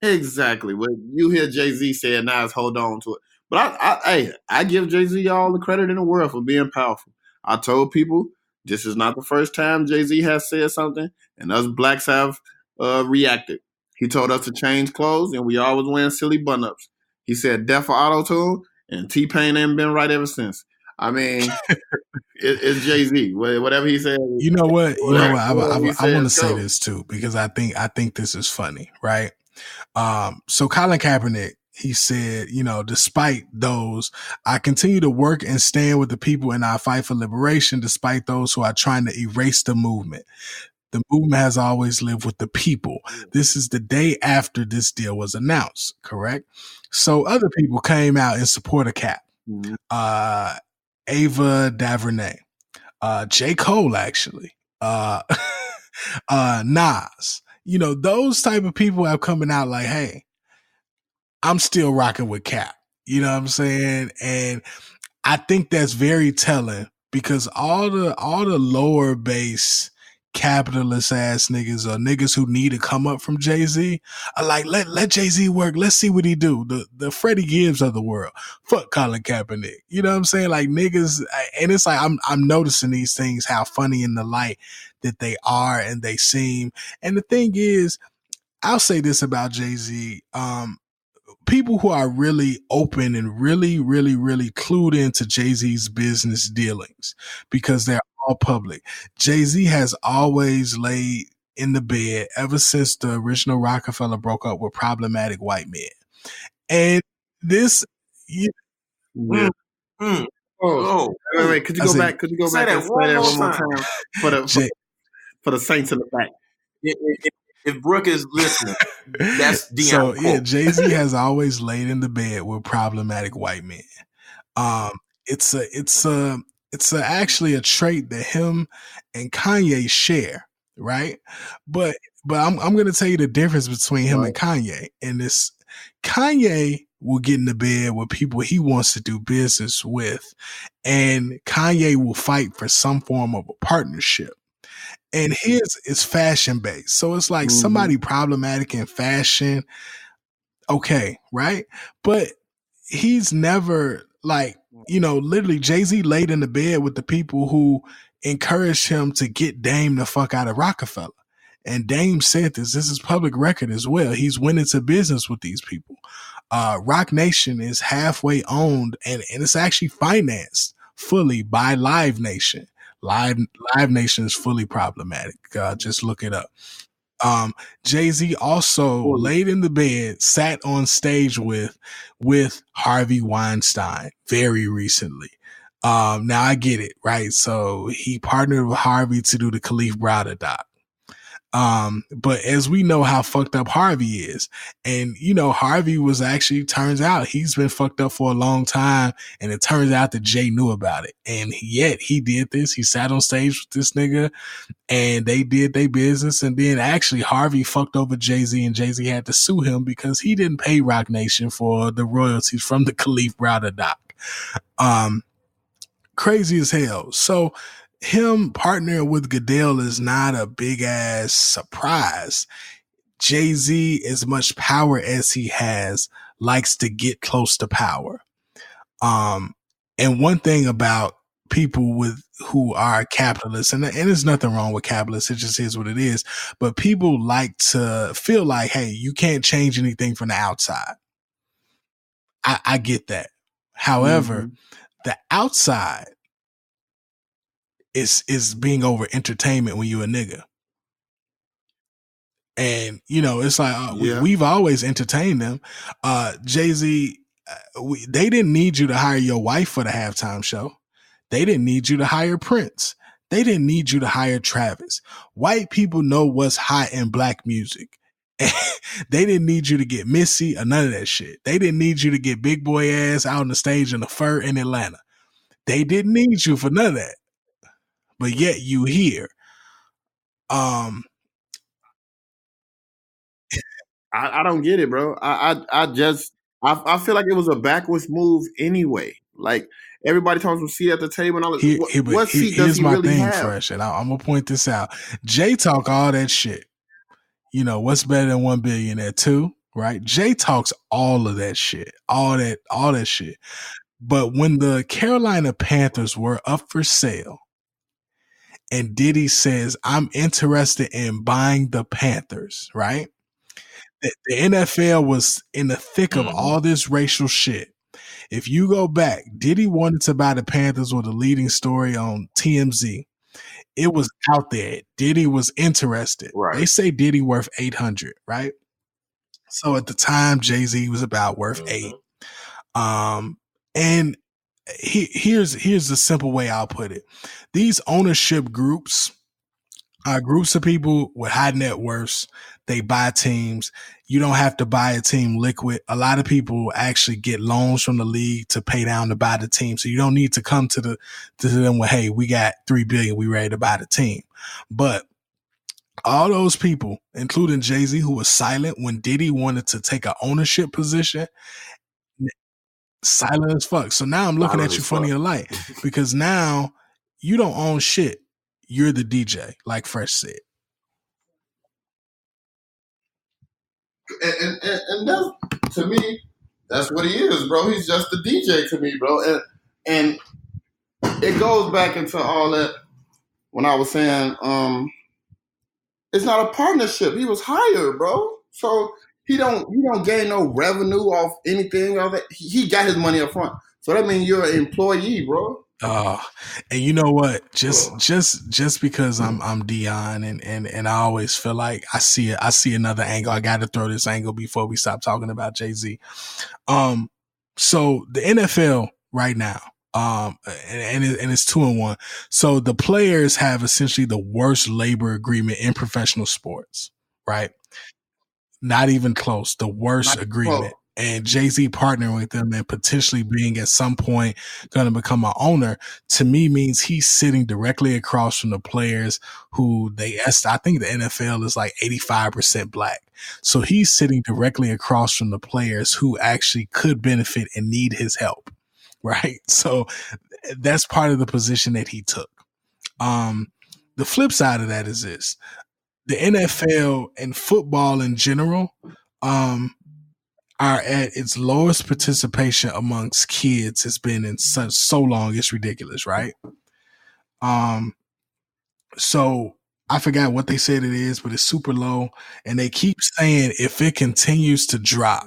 Exactly. What you hear Jay-Z saying now is hold on to it. But I give Jay-Z all the credit in the world for being powerful. I told people this is not the first time Jay-Z has said something, and us blacks have reacted. He told us to change clothes, and we always wearing silly bun-ups. He said death for auto-tune, and T-Pain ain't been right ever since. I mean, it's Jay-Z. Whatever he said. You know what? I want to say this too because I think this is funny, right? So Colin Kaepernick, he said, despite those, I continue to work and stand with the people in our fight for liberation, despite those who are trying to erase the movement. The movement has always lived with the people. This is the day after this deal was announced, correct? So other people came out in support of Cap. Mm-hmm. Ava DuVernay, J. Cole, actually, Nas. Those type of people have coming out like, hey, I'm still rocking with Cap. You know what I'm saying? And I think that's very telling because all the lower base capitalist ass niggas or niggas who need to come up from Jay-Z are like, let Jay-Z work. Let's see what he do. The Freddie Gibbs of the world. Fuck Colin Kaepernick. You know what I'm saying? Like niggas, and it's like I'm noticing these things, how funny in the light that they are and they seem. And the thing is, I'll say this about Jay-Z. People who are really open and really, really, really clued into Jay-Z's business dealings because they're all public. Jay-Z has always laid in the bed ever since the original Rockefeller broke up with problematic white men. And this... Wait, could you go back? Could you go back and say that one more time for the saints in the back? If Brooke is listening, that's Dion. So Jay-Z has always laid in the bed with problematic white men. It's actually a trait that him and Kanye share, right? But I'm going to tell you the difference between him and Kanye. And this Kanye will get in the bed with people he wants to do business with, and Kanye will fight for some form of a partnership. And his is fashion based. So it's like somebody problematic in fashion. Okay. Right. But he's never like, literally Jay-Z laid in the bed with the people who encouraged him to get Dame the fuck out of Rockefeller. And Dame said this is public record as well. He's went into business with these people. Rock Nation is halfway owned and it's actually financed fully by Live Nation. Live Nation is fully problematic. Just look it up. Jay-Z also laid in the bed, sat on stage with Harvey Weinstein very recently. Now I get it, right? So he partnered with Harvey to do the Khalif Browder doc. But as we know how fucked up Harvey is, and Harvey was actually, turns out he's been fucked up for a long time, and it turns out that Jay knew about it, and yet he did this. He sat on stage with this nigga, and they did their business, and then actually Harvey fucked over Jay-Z, and Jay-Z had to sue him because he didn't pay Rock Nation for the royalties from the Khalif Browder doc. Crazy as hell. So him partnering with Goodell is not a big ass surprise. Jay-Z, as much power as he has, likes to get close to power. And one thing about people who are capitalists, and there's nothing wrong with capitalists, it just is what it is. But people like to feel like, hey, you can't change anything from the outside. I get that. However, the outside is being over entertainment when you a nigga. And, it's like, we've always entertained them. Jay-Z, they didn't need you to hire your wife for the halftime show. They didn't need you to hire Prince. They didn't need you to hire Travis. White people know what's hot in black music. They didn't need you to get Missy or none of that shit. They didn't need you to get big boy ass out on the stage in the fur in Atlanta. They didn't need you for none of that. But yet you here. I don't get it, bro. I feel like it was a backwards move anyway. Like everybody talks about seat at the table and all that. What seat does he really have? Fresh, and I'm gonna point this out. Jay talk all that shit. You know, what's better than 1 billionaire? 2, right? Jay talks all of that shit. All that shit. But when the Carolina Panthers were up for sale and Diddy says, I'm interested in buying the Panthers, right? The NFL was in the thick of all this racial shit. If you go back, Diddy wanted to buy the Panthers with a leading story on TMZ. It was out there. Diddy was interested. Right. They say Diddy worth 800, right? So at the time, Jay-Z was about worth 8. And here's the simple way I'll put it. These ownership groups are groups of people with high net worths. They buy teams. You don't have to buy a team liquid. A lot of people actually get loans from the league to pay down to buy the team. So you don't need to come to them with, hey, we got $3 billion. We ready to buy the team. But all those people, including Jay-Z, who was silent when Diddy wanted to take an ownership position, silent as fuck. So now I'm looking at you funny or light because now you don't own shit. You're the DJ, like Fresh said. And that's, to me, that's what he is, bro. He's just a DJ to me, bro. And it goes back into all that when I was saying, it's not a partnership. He was hired, bro. So he don't gain no revenue off anything. All that. He got his money up front. So that means you're an employee, bro. And you know what? Just because I'm Dion and I always feel like I see another angle. I got to throw this angle before we stop talking about Jay-Z. So the NFL right now, and it's 2-1. So the players have essentially the worst labor agreement in professional sports, right? Not even close. The worst agreement. And Jay-Z partnering with them and potentially being at some point going to become an owner, to me means he's sitting directly across from the players who I think the NFL is like 85% black. So he's sitting directly across from the players who actually could benefit and need his help. Right. So that's part of the position that he took. The flip side of that is this: the NFL and football in general, are at its lowest participation amongst kids has been in so long. It's ridiculous, right? So I forgot what they said it is, but it's super low. And they keep saying if it continues to drop,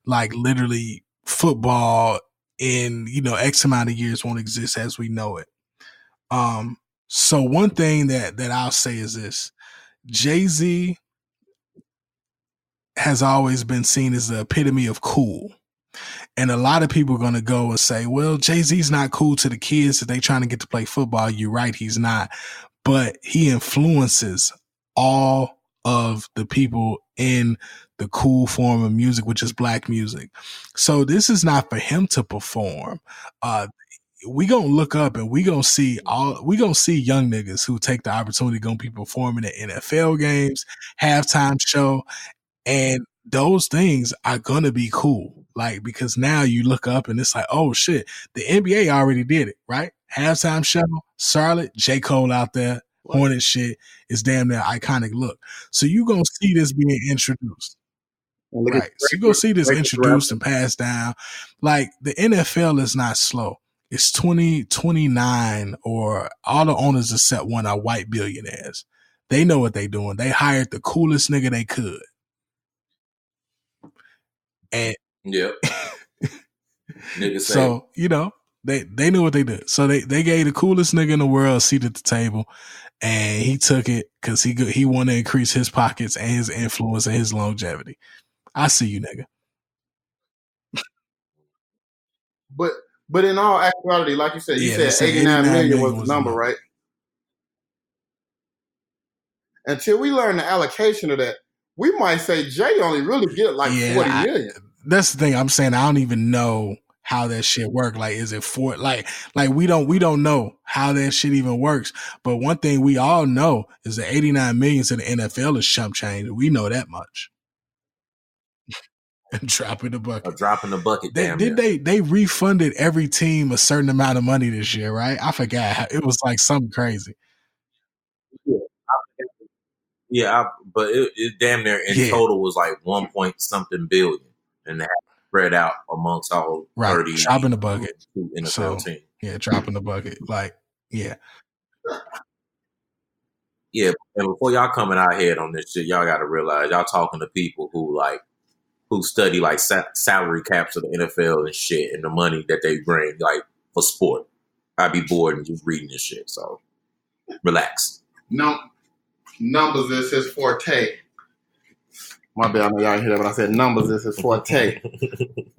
like literally football in, X amount of years won't exist as we know it. So one thing that I'll say is this: Jay-Z has always been seen as the epitome of cool. And a lot of people are going to go and say, well, Jay-Z's not cool to the kids that they trying to get to play football. You're right, he's not. But he influences all of the people in the cool form of music, which is black music. So this is not for him to perform. We gonna look up and we gonna see young niggas who take the opportunity to go be performing at NFL games, halftime show. And those things are going to be cool. Like, because now you look up and it's like, oh shit, the NBA already did it, right? Halftime show, Charlotte, J. Cole out there, Hornet shit is damn near iconic look. So you going to see this being introduced. Right. So you're going to see this introduced and passed down. Like, the NFL is not slow. It's 2029 or all the owners except one are white billionaires. They know what they doing. They hired the coolest nigga they could. And yeah, so they knew what they did. So they gave the coolest nigga in the world a seat at the table, and he took it because he wanted to increase his pockets and his influence and his longevity. I see you, nigga. But in all actuality, like you said, you said 89 million was the number, right? Until we learn the allocation of that, we might say Jay only really get like 40 million. That's the thing I'm saying. I don't even know how that shit work. Like, is it for like we don't know how that shit even works. But one thing we all know is the 89 million to the NFL is chump change. We know that much. Dropping the bucket. A drop in the bucket. They refunded every team a certain amount of money this year, right? I forgot. It was like something crazy. Yeah, but it damn near in total was like 1 point something billion, and that spread out amongst all 30. Dropping the bucket. NFL team. Yeah, dropping the bucket. Like, yeah. Yeah, and before y'all coming out head on this shit, y'all got to realize y'all talking to people who study like salary caps of the NFL and shit, and the money that they bring like for sport. I'd be bored and just reading this shit. So relax. No. Numbers is his forte. My bad, I know y'all hear that, but I said numbers is his forte.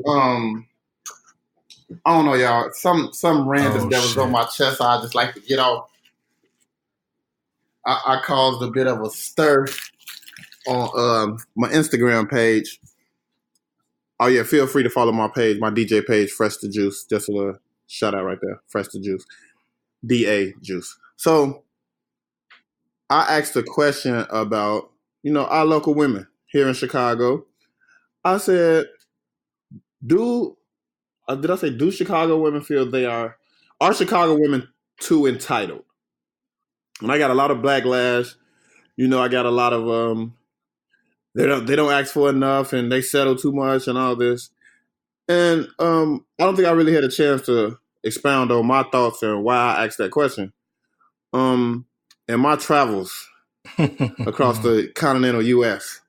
I don't know, y'all. Some random that was on my chest I just like to get off. I caused a bit of a stir on my Instagram page. Oh yeah, feel free to follow my page, my DJ page, Fresh the Juice. Just a little shout out right there, Fresh the Juice, DA Juice. So I asked a question about, our local women here in Chicago. I said, do Chicago women feel are Chicago women too entitled? And I got a lot of backlash. I got a lot of they don't ask for enough and they settle too much and all this. And I don't think I really had a chance to expound on my thoughts and why I asked that question. In my travels across the continental U.S.,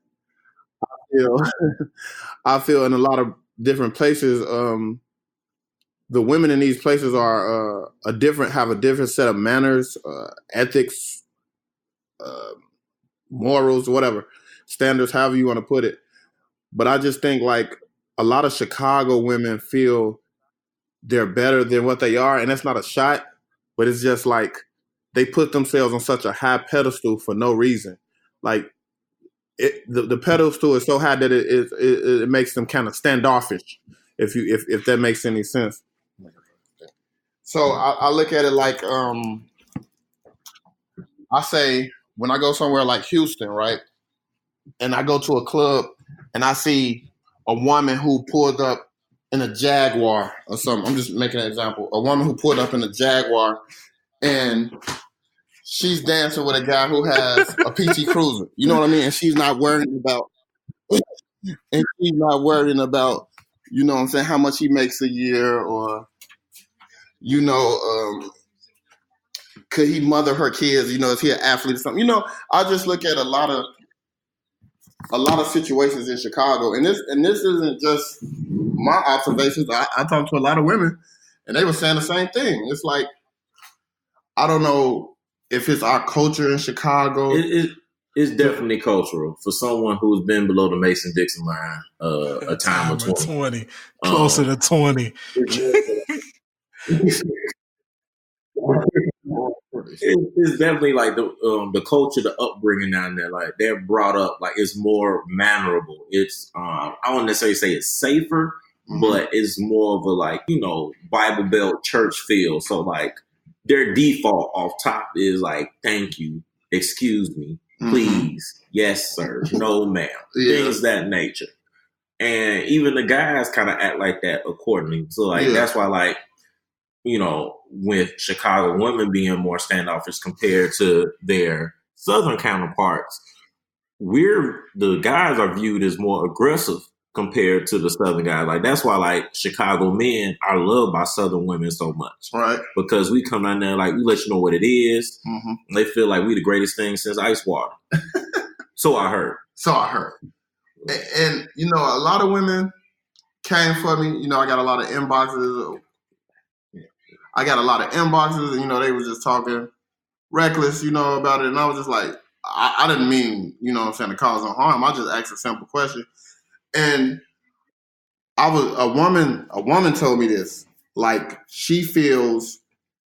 I feel in a lot of different places, the women in these places are have a different set of manners, ethics, morals, whatever, standards, however you want to put it. But I just think like a lot of Chicago women feel they're better than what they are, and that's not a shot, but it's just like they put themselves on such a high pedestal for no reason. Like the pedestal is so high that it makes them kind of standoffish, if that makes any sense. So I look at it like I say when I go somewhere like Houston, right, and I go to a club and I see a woman who pulled up in a Jaguar or something. I'm just making an example. A woman who pulled up in a Jaguar and she's dancing with a guy who has a PT Cruiser. You know what I mean? And she's not worrying about, you know what I'm saying, how much he makes a year or, could he mother her kids? Is he an athlete or something? I just look at a lot of situations in Chicago, and this isn't just my observations. I talked to a lot of women, and they were saying the same thing. It's like, I don't know if it's our culture in Chicago. It's definitely cultural for someone who's been below the Mason-Dixon line a time of 20. Closer to 20. It's definitely like the culture, the upbringing down there. Like they're brought up like it's more mannerable. It's I wouldn't necessarily say it's safer, but it's more of a Bible Belt church feel. So like their default off top is like, thank you, excuse me, please, yes sir, no ma'am, things that nature. And even the guys kind of act like that accordingly. So like that's why with Chicago women being more standoffish compared to their southern counterparts, the guys are viewed as more aggressive compared to the southern guys. Like that's why like Chicago men are loved by southern women so much, right? Because we come down there like we let you know what it is. And they feel like we the greatest thing since ice water. So I heard. And a lot of women came for me. I got a lot of inboxes. And, they were just talking reckless, about it. And I was just like, I didn't mean, to cause no harm. I just asked a simple question. And a woman told me this, like she feels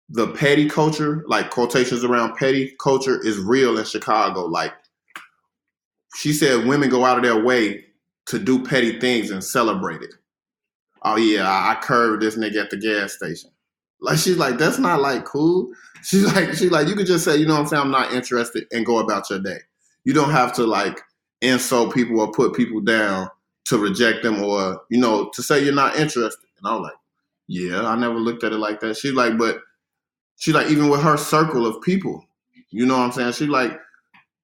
the petty culture, like quotations around petty culture is real in Chicago. Like she said women go out of their way to do petty things and celebrate it. Oh yeah, I curved this nigga at the gas station. Like she's like, that's not like cool. She's like, you could just say, you know what I'm saying, I'm not interested, and go about your day. You don't have to like insult people or put people down to reject them or, you know, to say you're not interested. And I'm like, yeah, I never looked at it like that. She's like, even with her circle of people, you know what I'm saying? She's like,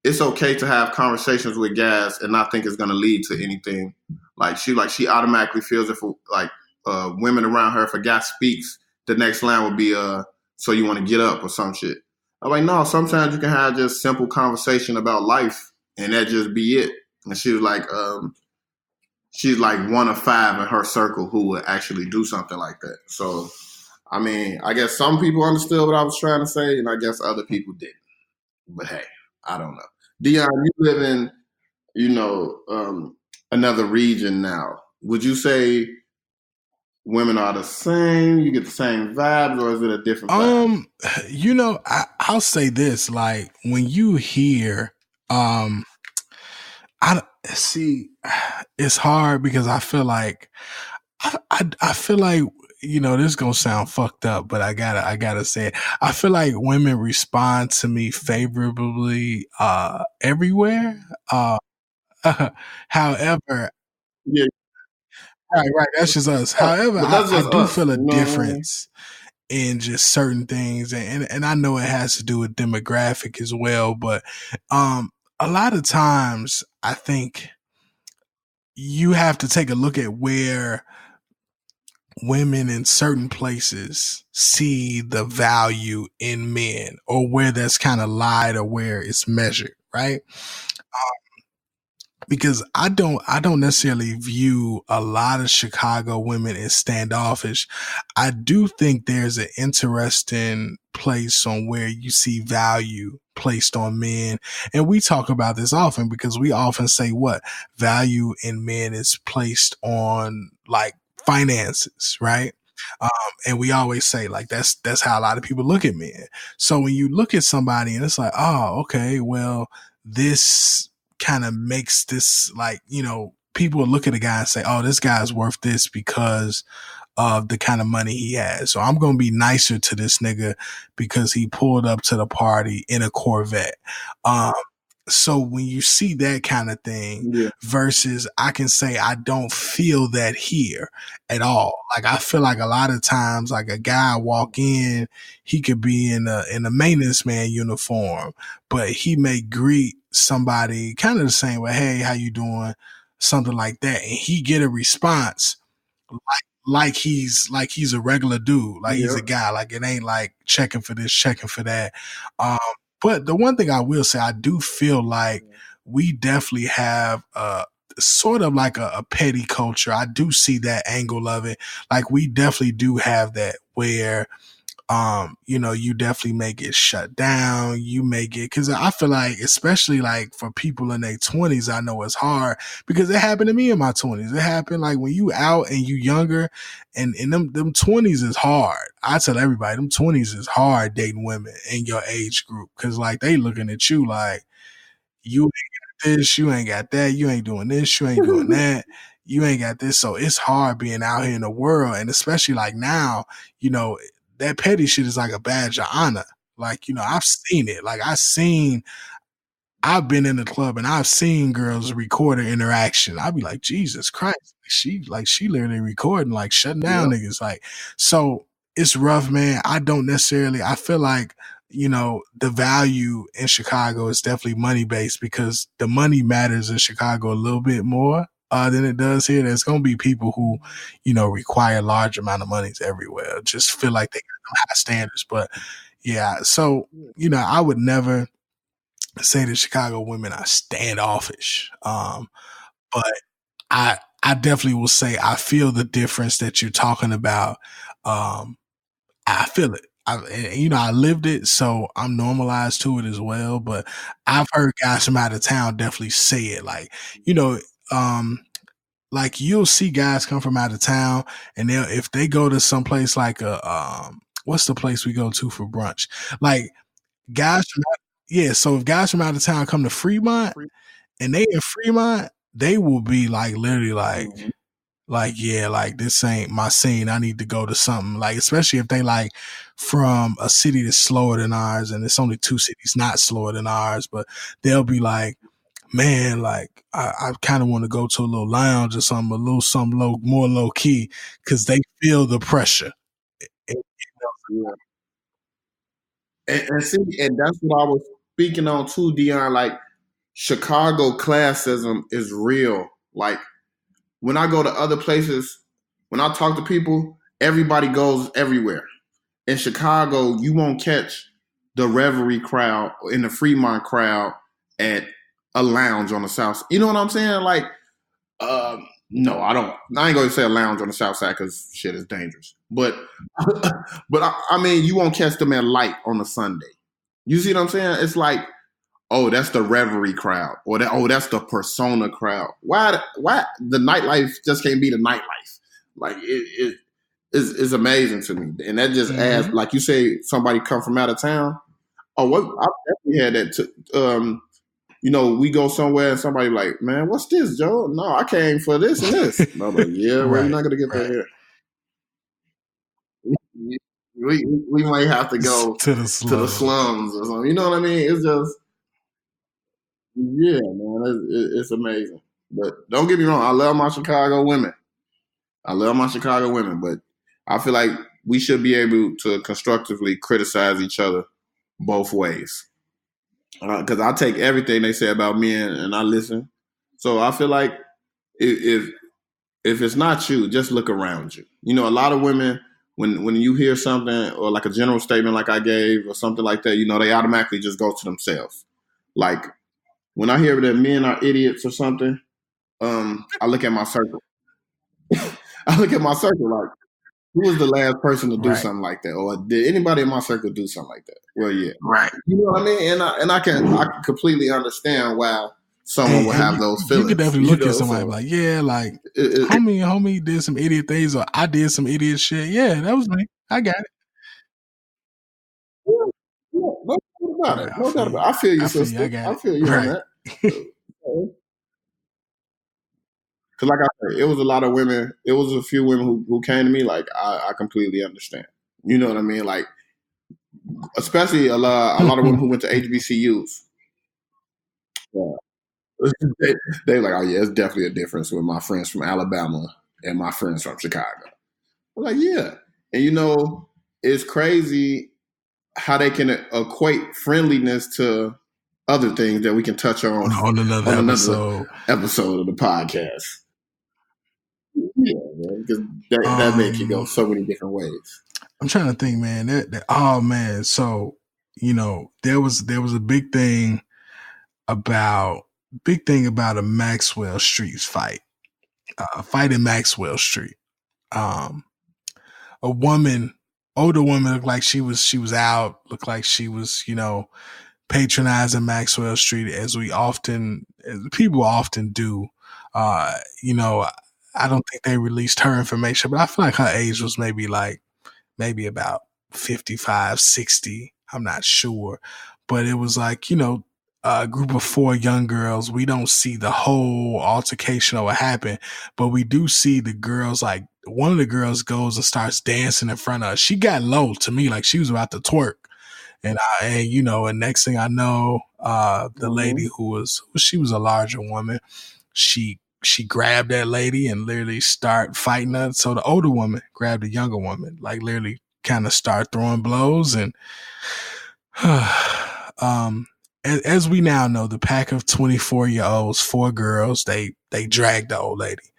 it's okay to have conversations with guys and not think it's going to lead to anything. Like she automatically feels if like women around her, if a guy speaks, the next line would be so you want to get up or some shit. I'm like, no, sometimes you can have just simple conversation about life and that just be it. And she was like, she's like 1 of 5 in her circle who would actually do something like that. So, I mean, I guess some people understood what I was trying to say, and I guess other people didn't. But hey, I don't know. Dion, you live in, you know, another region now. Would you say women are the same? You get the same vibes, or is it a different vibe? You know, I'll say this: like when you hear, I see, it's hard because I feel like, I feel like, you know, this is gonna sound fucked up, but I gotta say it. I feel like women respond to me favorably everywhere. However, Yeah, right, that's just us. However, I do feel a you know? difference in just certain things, and I know it has to do with demographic as well, but a lot of times I think you have to take a look at where women in certain places see the value in men, or where that's kind of lied or where it's measured, right? Because I don't necessarily view a lot of Chicago women as standoffish. I do think there's an interesting place on where you see value placed on men. And we talk about this often because we often say what value in men is placed on like finances, right? And we always say like that's how a lot of people look at men. So when you look at somebody and it's like, oh, okay, well, this kind of makes this like, you know, people will look at a guy and say, oh, this guy's worth this because of the kind of money he has. So I'm going to be nicer to this nigga because he pulled up to the party in a Corvette. So when you see that kind of thing versus I can say I don't feel that here at all. Like I feel like a lot of times like a guy walk in, he could be in a maintenance man uniform, but he may greet somebody kind of the same way, hey, how you doing? Something like that. And he get a response like he's a regular dude, like he's a guy, like it ain't like checking for this, checking for that. But the one thing I will say, I do feel like we definitely have sort of like a petty culture. I do see that angle of it. Like we definitely do have that where, you know, you definitely may get shut down. You may get, cause I feel like, especially like for people in their 20s, I know it's hard because it happened to me in my 20s. It happened like when you out and you younger and them 20s is hard. I tell everybody them 20s is hard dating women in your age group. Cause like they looking at you like you ain't got this, you ain't got that, you ain't doing this, you ain't doing that. You ain't got this. So it's hard being out here in the world. And especially like now, you know, that petty shit is like a badge of honor. Like, you know, I've seen it. Like I've been in the club and I've seen girls record an interaction. I'd be like, Jesus Christ. She literally recording, like shutting down niggas. Like, so it's rough, man. I feel like, you know, the value in Chicago is definitely money based because the money matters in Chicago a little bit more than it does here. There's going to be people who, you know, require large amount of monies everywhere. Just feel like they got high standards. But yeah, so, you know, I would never say that Chicago women are standoffish. But I definitely will say I feel the difference that you're talking about. I feel it. You know, I lived it, so I'm normalized to it as well. But I've heard guys from out of town definitely say it. Like, you know, like you'll see guys come from out of town, and if they go to some place like what's the place we go to for brunch? Like guys from so if guys from out of town come to Fremont and they in Fremont, they will be like literally like, yeah, like this ain't my scene. I need to go to something, like, especially if they like from a city that's slower than ours, and it's only 2 cities not slower than ours, but they'll be like, man, like I kind of want to go to a little lounge or something, more low key, because they feel the pressure. And see, and that's what I was speaking on too, Dion. Like, Chicago classism is real. Like, when I go to other places, when I talk to people, everybody goes everywhere. In Chicago, you won't catch the Reverie crowd in the Fremont crowd at a lounge on the South. You know what I'm saying? Like, no, I don't. I ain't going to say a lounge on the South Side because shit is dangerous. But I mean, you won't catch them at Light on a Sunday. You see what I'm saying? It's like, oh, that's the Reverie crowd, or that's the Persona crowd. Why the nightlife just can't be the nightlife? Like, it's amazing to me, and that just adds, like you say, somebody come from out of town. Oh, what I definitely had that. You know, we go somewhere and somebody like, man, what's this, Joe? No, I came for this and this. And I'm like, yeah, well, you're not gonna get that here. We might have to go to the slums or something. You know what I mean? It's just, yeah, man, it's amazing. But don't get me wrong, I love my Chicago women. But I feel like we should be able to constructively criticize each other both ways. Because I take everything they say about me and I listen. So I feel like if it's not you, just look around you. You know, a lot of women, when you hear something or like a general statement like I gave or something like that, you know, they automatically just go to themselves. Like, when I hear that men are idiots or something, I look at my circle. Like, who was the last person to do something like that? Or did anybody in my circle do something like that? Well, yeah. Right. You know what I mean? And I can completely understand why someone would have those feelings. You could definitely look at somebody like, yeah, like, homie did some idiot things, or I did some idiot shit. Yeah, that was me. I got it. Yeah, no doubt about it. No doubt about it. I feel you, sister. I feel you on that. Because like I said, it was a lot of women. It was a few women who came to me like, I completely understand. You know what I mean? Like, especially a lot of women who went to HBCUs. They were like, oh yeah, it's definitely a difference with my friends from Alabama and my friends from Chicago. I'm like, yeah. And you know, it's crazy how they can equate friendliness to other things that we can touch on another episode of the podcast. Yeah, man, because that makes you go so many different ways. I'm trying to think, man. Oh man, so you know, there was a big thing about a Maxwell Street fight, fight in Maxwell Street. A woman, older woman, looked like she was out, looked like she was, you know, patronizing Maxwell Street as people often do. You know, I don't think they released her information, but I feel like her age was maybe about 55, 60. I'm not sure. But it was like, you know, a group of 4 young girls. We don't see the whole altercation or what happened, but we do see the girls, like one of the girls goes and starts dancing in front of her. She got low to me, like she was about to twerk. And you know, and next thing I know, the lady she was a larger woman. She grabbed that lady and literally started fighting her. So the older woman grabbed the younger woman, like literally kind of start throwing blows. And as we now know, the pack of 24-year-olds, 4 girls, they dragged the old lady.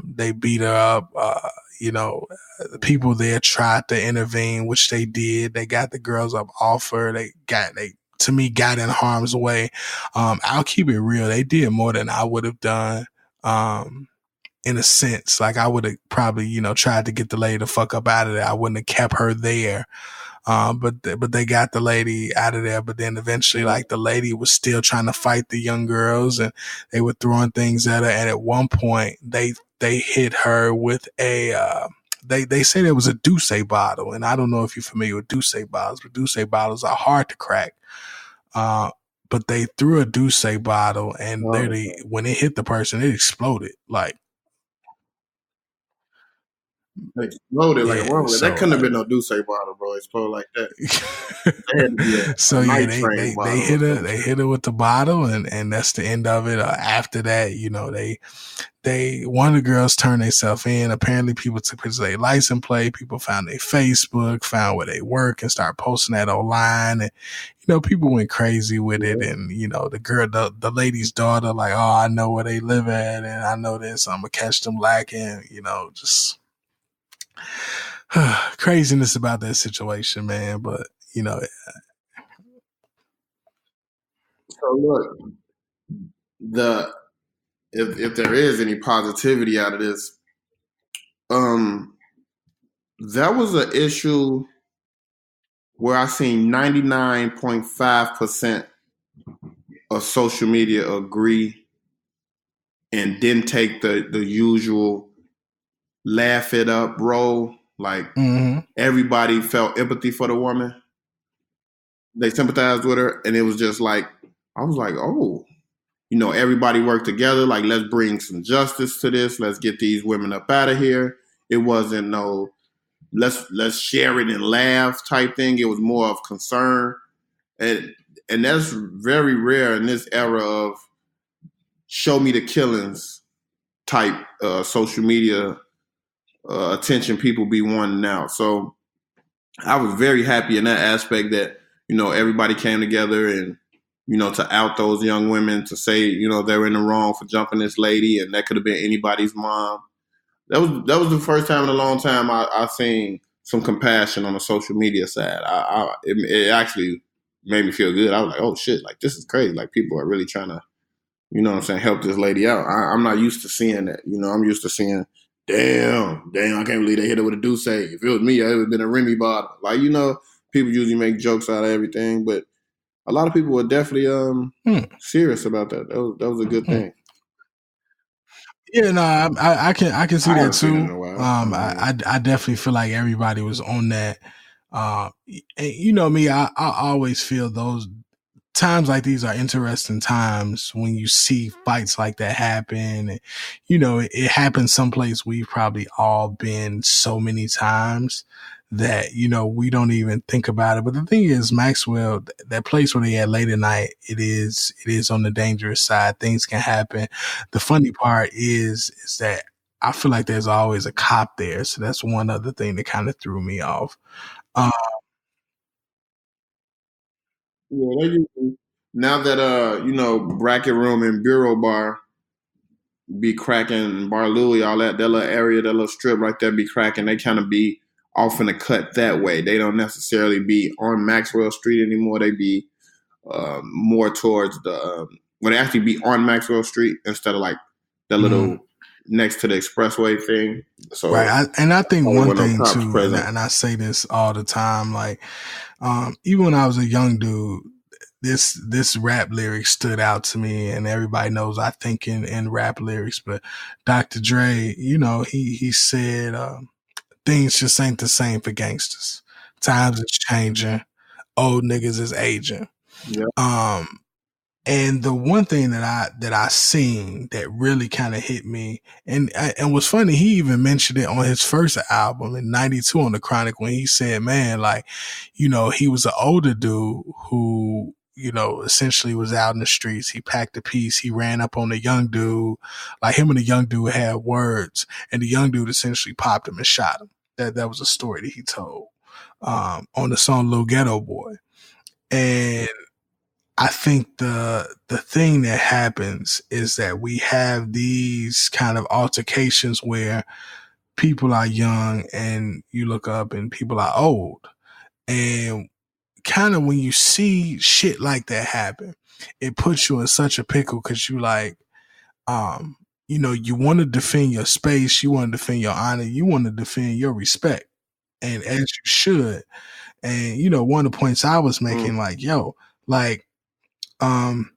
They beat her up. You know, the people there tried to intervene, which they did. They got the girls up off her. They got in harm's way. I'll keep it real. They did more than I would have done. In a sense, like I would have probably, you know, tried to get the lady the fuck up out of there. I wouldn't have kept her there. But they got the lady out of there. But then eventually, like, the lady was still trying to fight the young girls, and they were throwing things at her. And at one point, they hit her with a they said it was a Douce bottle, and I don't know if you're familiar with Douce bottles, but Douce bottles are hard to crack. but they threw a Douce bottle, and literally when it hit the person, it exploded. Like it exploded like a roller. That couldn't have been no Douce bottle, bro. It exploded like that. So yeah, they hit her with the bottle, and that's the end of it. After that, you know, they one of the girls turned themselves in. Apparently, people took pictures of their license plate. People found their Facebook, found where they work, and started posting that online. And you know, people went crazy with it. And you know, the lady's daughter, like, oh, I know where they live at, and I know this. I'm gonna catch them lacking. You know, just craziness about that situation, man. But you know, so look, if there is any positivity out of this, that was an issue where I seen 99.5% of social media agree and didn't take the usual laugh it up role. Like everybody felt empathy for the woman. They sympathized with her, and it was just like, I was like, oh, you know, everybody worked together. Like, let's bring some justice to this. Let's get these women up out of here. It wasn't no let's share it and laugh type thing. It was more of concern, and that's very rare in this era of show me the killings type social media attention people be wanting now. So I was very happy in that aspect that, you know, everybody came together and, you know, to out those young women, to say, you know, they're in the wrong for jumping this lady, and that could have been anybody's mom. That was the first time in a long time I seen some compassion on the social media side. It actually made me feel good. I was like, oh shit, like this is crazy. Like people are really trying to, you know what I'm saying, help this lady out. I'm not used to seeing that. You know, I'm used to seeing, damn, I can't believe they hit her with a Douce. If it was me, it would have been a Remy bottle. Like, you know, people usually make jokes out of everything, but a lot of people were definitely serious about that. That was a good thing. Yeah, no, I can see that too. I definitely feel like everybody was on that. And you know me, I always feel those times like these are interesting times when you see fights like that happen. And, you know, it happens someplace we've probably all been so many times that, you know, we don't even think about it. But the thing is, Maxwell, that place where they at late at night, it is on the dangerous side. Things can happen. The funny part is that I feel like there's always a cop there. So that's one other thing that kind of threw me off. Yeah, they usually, now that you know, Bracket Room and Bureau Bar be cracking, Bar Louie, all that little area, that little strip right there be cracking, they kind of be off in the cut that way. They don't necessarily be on Maxwell Street anymore. They be more towards the when they actually be on Maxwell Street instead of like that little next to the expressway thing. So right, I think one thing too, and I say this all the time, like even when I was a young dude, this rap lyric stood out to me, and everybody knows I think in rap lyrics. But Dr. Dre, you know, he said things just ain't the same for gangsters. Times is changing. Old niggas is aging. Yeah. And the one thing that I seen that really kind of hit me, and what's funny, he even mentioned it on his first album in '92 on The Chronic, when he said, man, like, you know, he was an older dude who, you know, essentially was out in the streets. He packed a piece. He ran up on the young dude. Like, him and the young dude had words, and the young dude essentially popped him and shot him. That was a story that he told on the song Lil Ghetto Boy. And I think the thing that happens is that we have these kind of altercations where people are young and you look up and people are old. And kind of when you see shit like that happen, it puts you in such a pickle because you like, you know, you want to defend your space, you want to defend your honor, you want to defend your respect, and as you should. And, you know, one of the points I was making, like, yo, like, when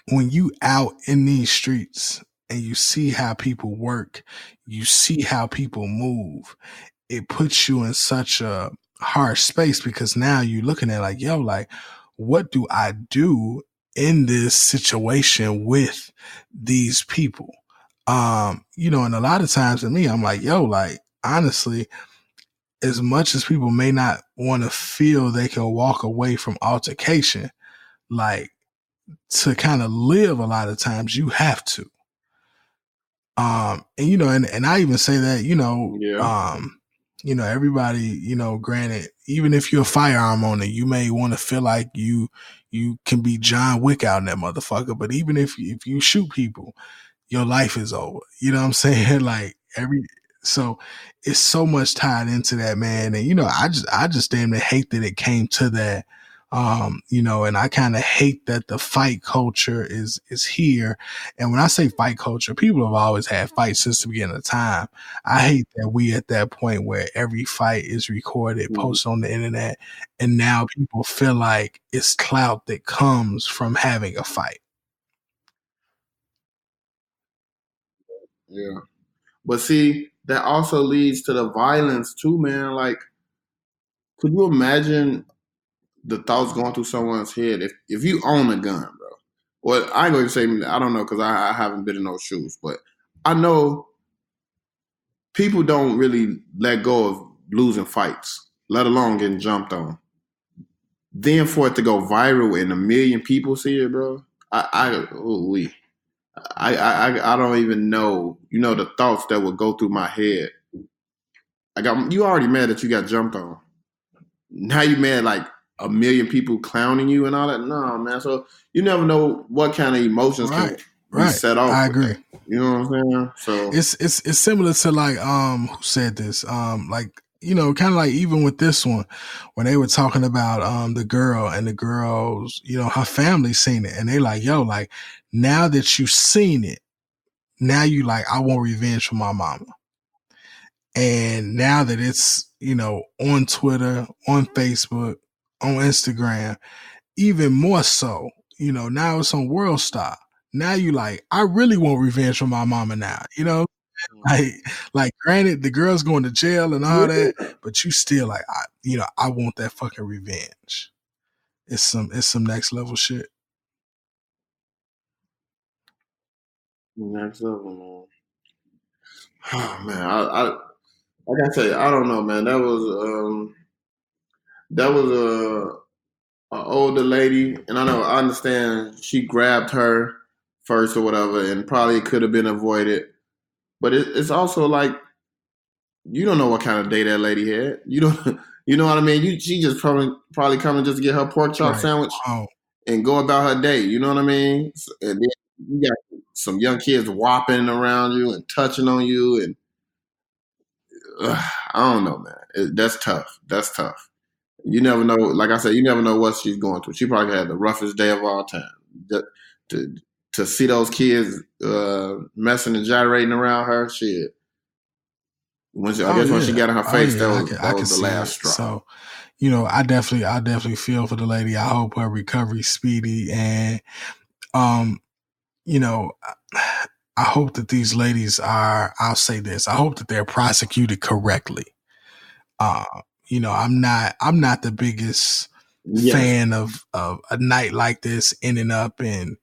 you out in these streets and you see how people work, you see how people move, it puts you in such a harsh space because now you're looking at like, yo, like, what do I do in this situation with these people. You know, and a lot of times to me, I'm like, yo, like, honestly, as much as people may not want to feel they can walk away from altercation, like, to kind of live a lot of times you have to. And you know, and I even say that, you know, you know, everybody, you know, granted, even if you're a firearm owner, you may want to feel like you can be John Wick out in that motherfucker. But even if you shoot people, your life is over. You know what I'm saying? Like so it's so much tied into that, man. And you know, I just damn near hate that it came to that. You know, and I kind of hate that the fight culture is here. And when I say fight culture, people have always had fights since the beginning of time. I hate that we at that point where every fight is recorded, posted on the internet, and now people feel like it's clout that comes from having a fight. Yeah. But see, that also leads to the violence too, man. Like, could you imagine the thoughts going through someone's head if you own a gun, bro? Well, I ain't going to say, I don't know, because I haven't been in those shoes, but I know people don't really let go of losing fights, let alone getting jumped on. Then for it to go viral and 1 million people see it, bro, I don't even know, you know, the thoughts that would go through my head. You already mad that you got jumped on. Now you mad like 1 million people clowning you and all that? No, man. So you never know what kind of emotions can be set off. I agree. You know what I'm saying? So it's similar to like who said this? Like, you know, kind of like even with this one, when they were talking about the girl and the girls, you know, her family seen it, and they like, yo, like, now that you've seen it, now you like, I want revenge for my mama. And now that it's, you know, on Twitter, on Facebook, on Instagram, even more so, you know, now it's on World Star. Now you like, I really want revenge from my mama now, you know? Like granted, the girl's going to jail and all that, but you still like, I want that fucking revenge. It's some next level shit. Next level, man. Oh man, I like I say, I don't know, man. That was a older lady, and I understand she grabbed her first or whatever, and probably could have been avoided. But it's also like, you don't know what kind of day that lady had. You don't, you know what I mean? She just probably coming just to get her pork chop sandwich and go about her day. You know what I mean? And then you got some young kids whopping around you and touching on you, and I don't know, man. That's tough. That's tough. You never know. Like I said, you never know what she's going through. She probably had the roughest day of all time. To see those kids messing and gyrating around her, shit. When she got in her face, that was the last straw. So, you know, I definitely feel for the lady. I hope her recovery's speedy, and you know, I hope that these ladies are, I'll say this, I hope that they're prosecuted correctly. You know, I'm not the biggest fan of a night like this ending up in,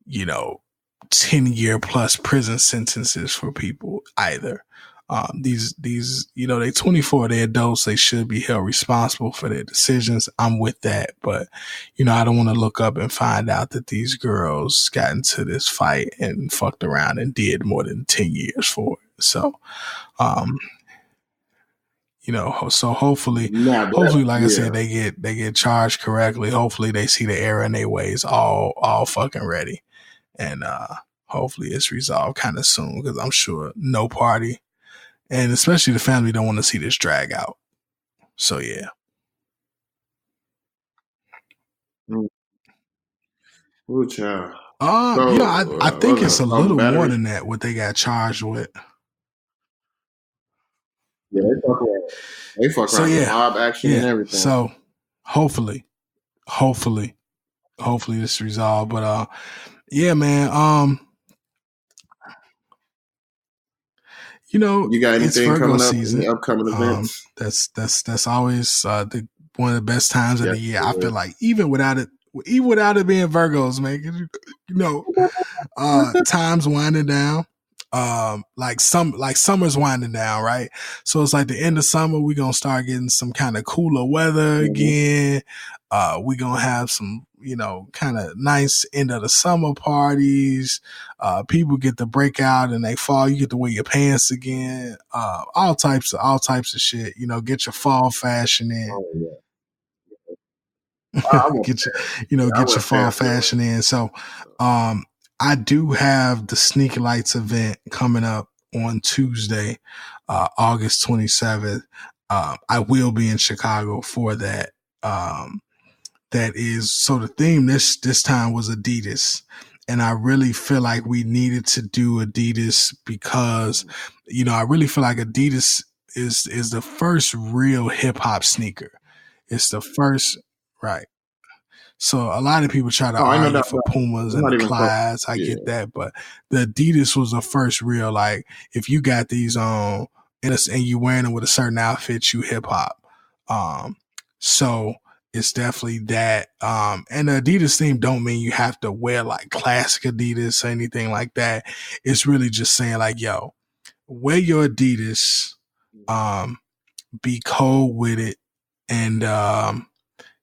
you know, 10-year plus prison sentences for people either. These, you know, they 24, they're adults. They should be held responsible for their decisions. I'm with that. But, you know, I don't want to look up and find out that these girls got into this fight and fucked around and did more than 10 years for it. So, you know, so hopefully, like I said, they get charged correctly. Hopefully they see the error in their ways all fucking ready. And, hopefully it's resolved kind of soon, because I'm sure no party, and especially the family, don't want to see this drag out. So yeah. Ooh, child. You know, I think it's a little more than that what they got charged with. Yeah, they fuck around with mob action and everything. So hopefully this resolved. But yeah, man. You know, you got anything it's Virgo coming up season. In the upcoming events? That's always one of the best times of the year. I feel like even without it, even without it being Virgos, man. You know, time's winding down. Like summer's winding down, right? So it's like the end of summer, we're gonna start getting some kind of cooler weather again. We're gonna have some, you know, kind of nice end of the summer parties. People get to break out and they fall. You get to wear your pants again. All types of shit. You know, get your fall fashion in. Oh, yeah. Get your fall fashion in. So, I do have the Sneaker Lights event coming up on Tuesday, August 27th. I will be in Chicago for that. So the theme this time was Adidas. And I really feel like we needed to do Adidas because, you know, I really feel like Adidas is the first real hip hop sneaker. It's the first, right. So a lot of people try to argue for Pumas and the Clydes. I get that, but the Adidas was the first real, like, if you got these on and you wearing them with a certain outfit, you hip hop. So it's definitely that. And the Adidas theme don't mean you have to wear like classic Adidas or anything like that. It's really just saying like, yo, wear your Adidas, be cold with it, and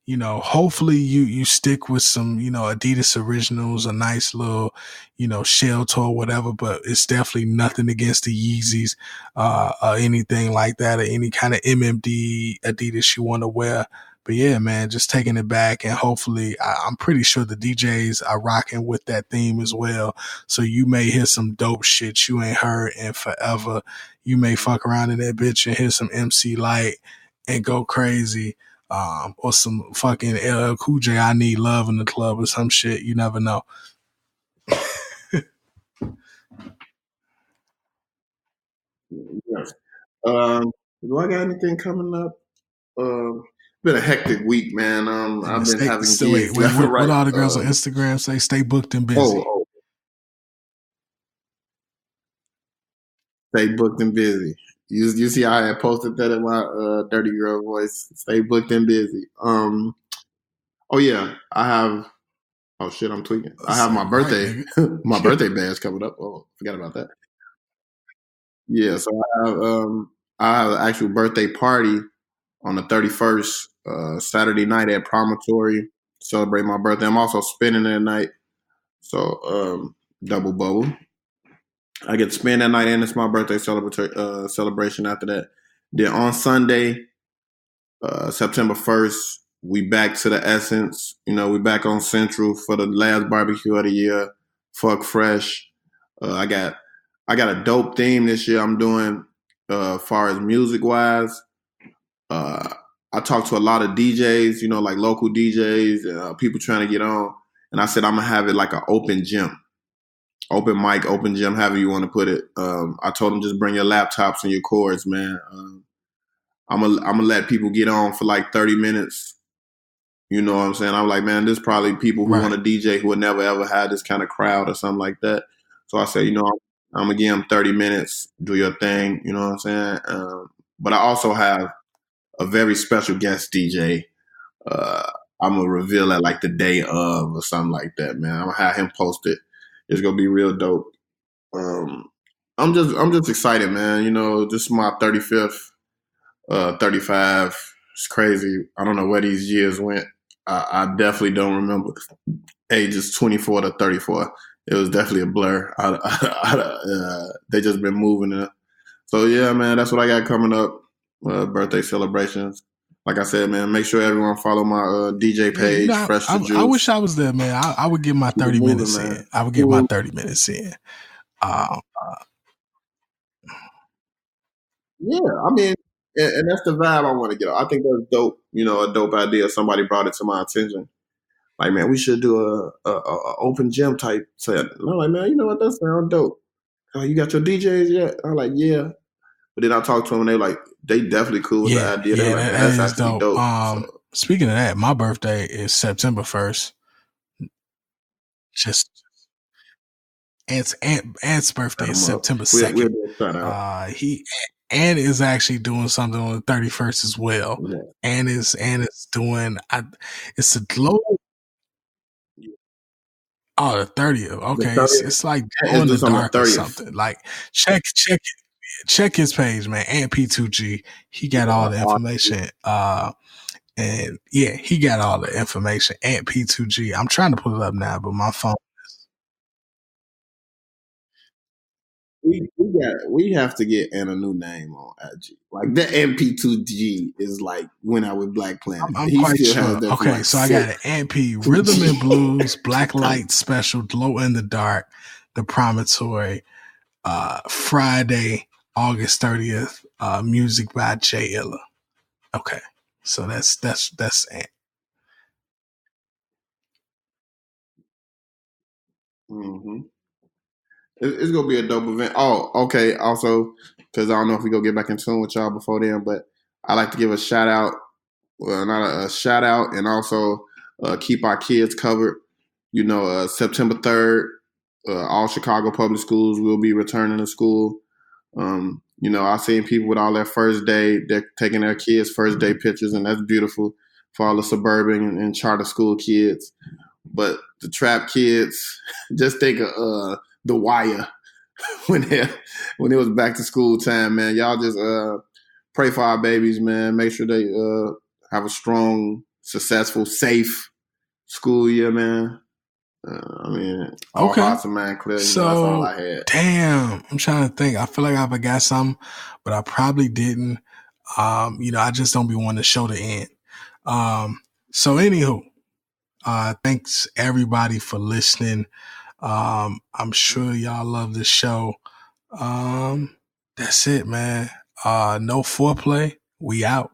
you know, hopefully you stick with some, you know, Adidas originals, a nice little, you know, shell toe or whatever, but it's definitely nothing against the Yeezys, or anything like that, or any kind of MMD Adidas you want to wear. But yeah, man, just taking it back, and hopefully I'm pretty sure the DJs are rocking with that theme as well. So you may hear some dope shit you ain't heard in forever. You may fuck around in that bitch and hear some MC Light and go crazy. Or some fucking LL Cool J, I Need Love in the Club or some shit. You never know. Yes. Do I got anything coming up? Been a hectic week, man. I've been having gigs left and right. What all the girls on Instagram say? Stay booked and busy. Oh. Stay booked and busy. You see how I posted that in my dirty girl voice. Stay booked and busy. Oh yeah, I have. Oh shit, I'm tweaking. I have my birthday, my birthday bash coming up. Oh, forgot about that. Yeah, so I have an actual birthday party on the 31st, Saturday night at Promontory. Celebrate my birthday. I'm also spending that night, so double bubble. I get to spend that night, and it's my birthday celebration after that. Then on Sunday, September 1st, we back to the Essence. You know, we back on Central for the last barbecue of the year. Fuck fresh. I got a dope theme this year I'm doing as far as music-wise. I talked to a lot of DJs, you know, like local DJs, people trying to get on. And I said I'm going to have it like an open gym. Open mic, open gym, however you want to put it. I told them just bring your laptops and your cords, man. I'm gonna let people get on for like 30 minutes. You know what I'm saying? I'm like, man, there's probably people who want to DJ who would never ever had this kind of crowd or something like that. So I say, you know, I'm gonna give them 30 minutes, do your thing. You know what I'm saying? But I also have a very special guest DJ. I'm gonna reveal that like the day of or something like that, man. I'm gonna have him post it. It's gonna be real dope. I'm just excited, man. You know, this is my 35th, 35. It's crazy. I don't know where these years went. I definitely don't remember ages 24 to 34. It was definitely a blur. They just been moving it. So yeah, man, that's what I got coming up. Birthday celebrations. Like I said, man, make sure everyone follow my DJ page, you know, Fresh to Juice. I wish I was there, man. I would get my 30 minutes in. I would get my 30 minutes in. Yeah, I mean, and that's the vibe I want to get. I think that's dope. You know, a dope idea. Somebody brought it to my attention. Like, man, we should do a open gym type set. And I'm like, man, you know what? That sounds dope. You got your DJs yet? I'm like, yeah. But then I talked to them, and they like, they definitely cool with the idea. Yeah, like, that's actually dope. So. Speaking of that, my birthday is September 1st. Ant's birthday is September 2nd. Ant is actually doing something on the 31st as well. Yeah. Ant is doing it's a glow. Oh, the 30th. Okay, it's like on the the dark or 30th. something. Like check his page, man. And P2G, he got all the information. And yeah, he got all the information. And P2G. I'm trying to pull it up now, but my phone. We have to get Ann a new name on IG. Like that MP2G is like went out with Black Planet. I'm quite sure. Okay, so I got an MP Rhythm and Blues, Black Light Special, Glow in the Dark, The Promontory, Friday, August 30th, music by Jay Illa. Okay, so that's Ant. Mm-hmm. It's gonna be a dope event. Oh, okay. Also, because I don't know if we gonna get back in tune with y'all before then, but I like to give a shout out. Well, not a shout out, and also keep our kids covered. You know, September 3rd, all Chicago public schools will be returning to school. You know, I've seen people with all their first day, they're taking their kids' first day pictures, and that's beautiful for all the suburban and charter school kids. But the trap kids, just think of The Wire when it was back to school time, man. Y'all just pray for our babies, man. Make sure they have a strong, successful, safe school year, man. I mean, all hearts and mind clear. So, that's all I had. Damn, I'm trying to think. I feel like I forgot something, but I probably didn't. You know, I just don't be wanting to show the end. So anywho, thanks everybody for listening. I'm sure y'all love the show. That's it, man. No foreplay. We out.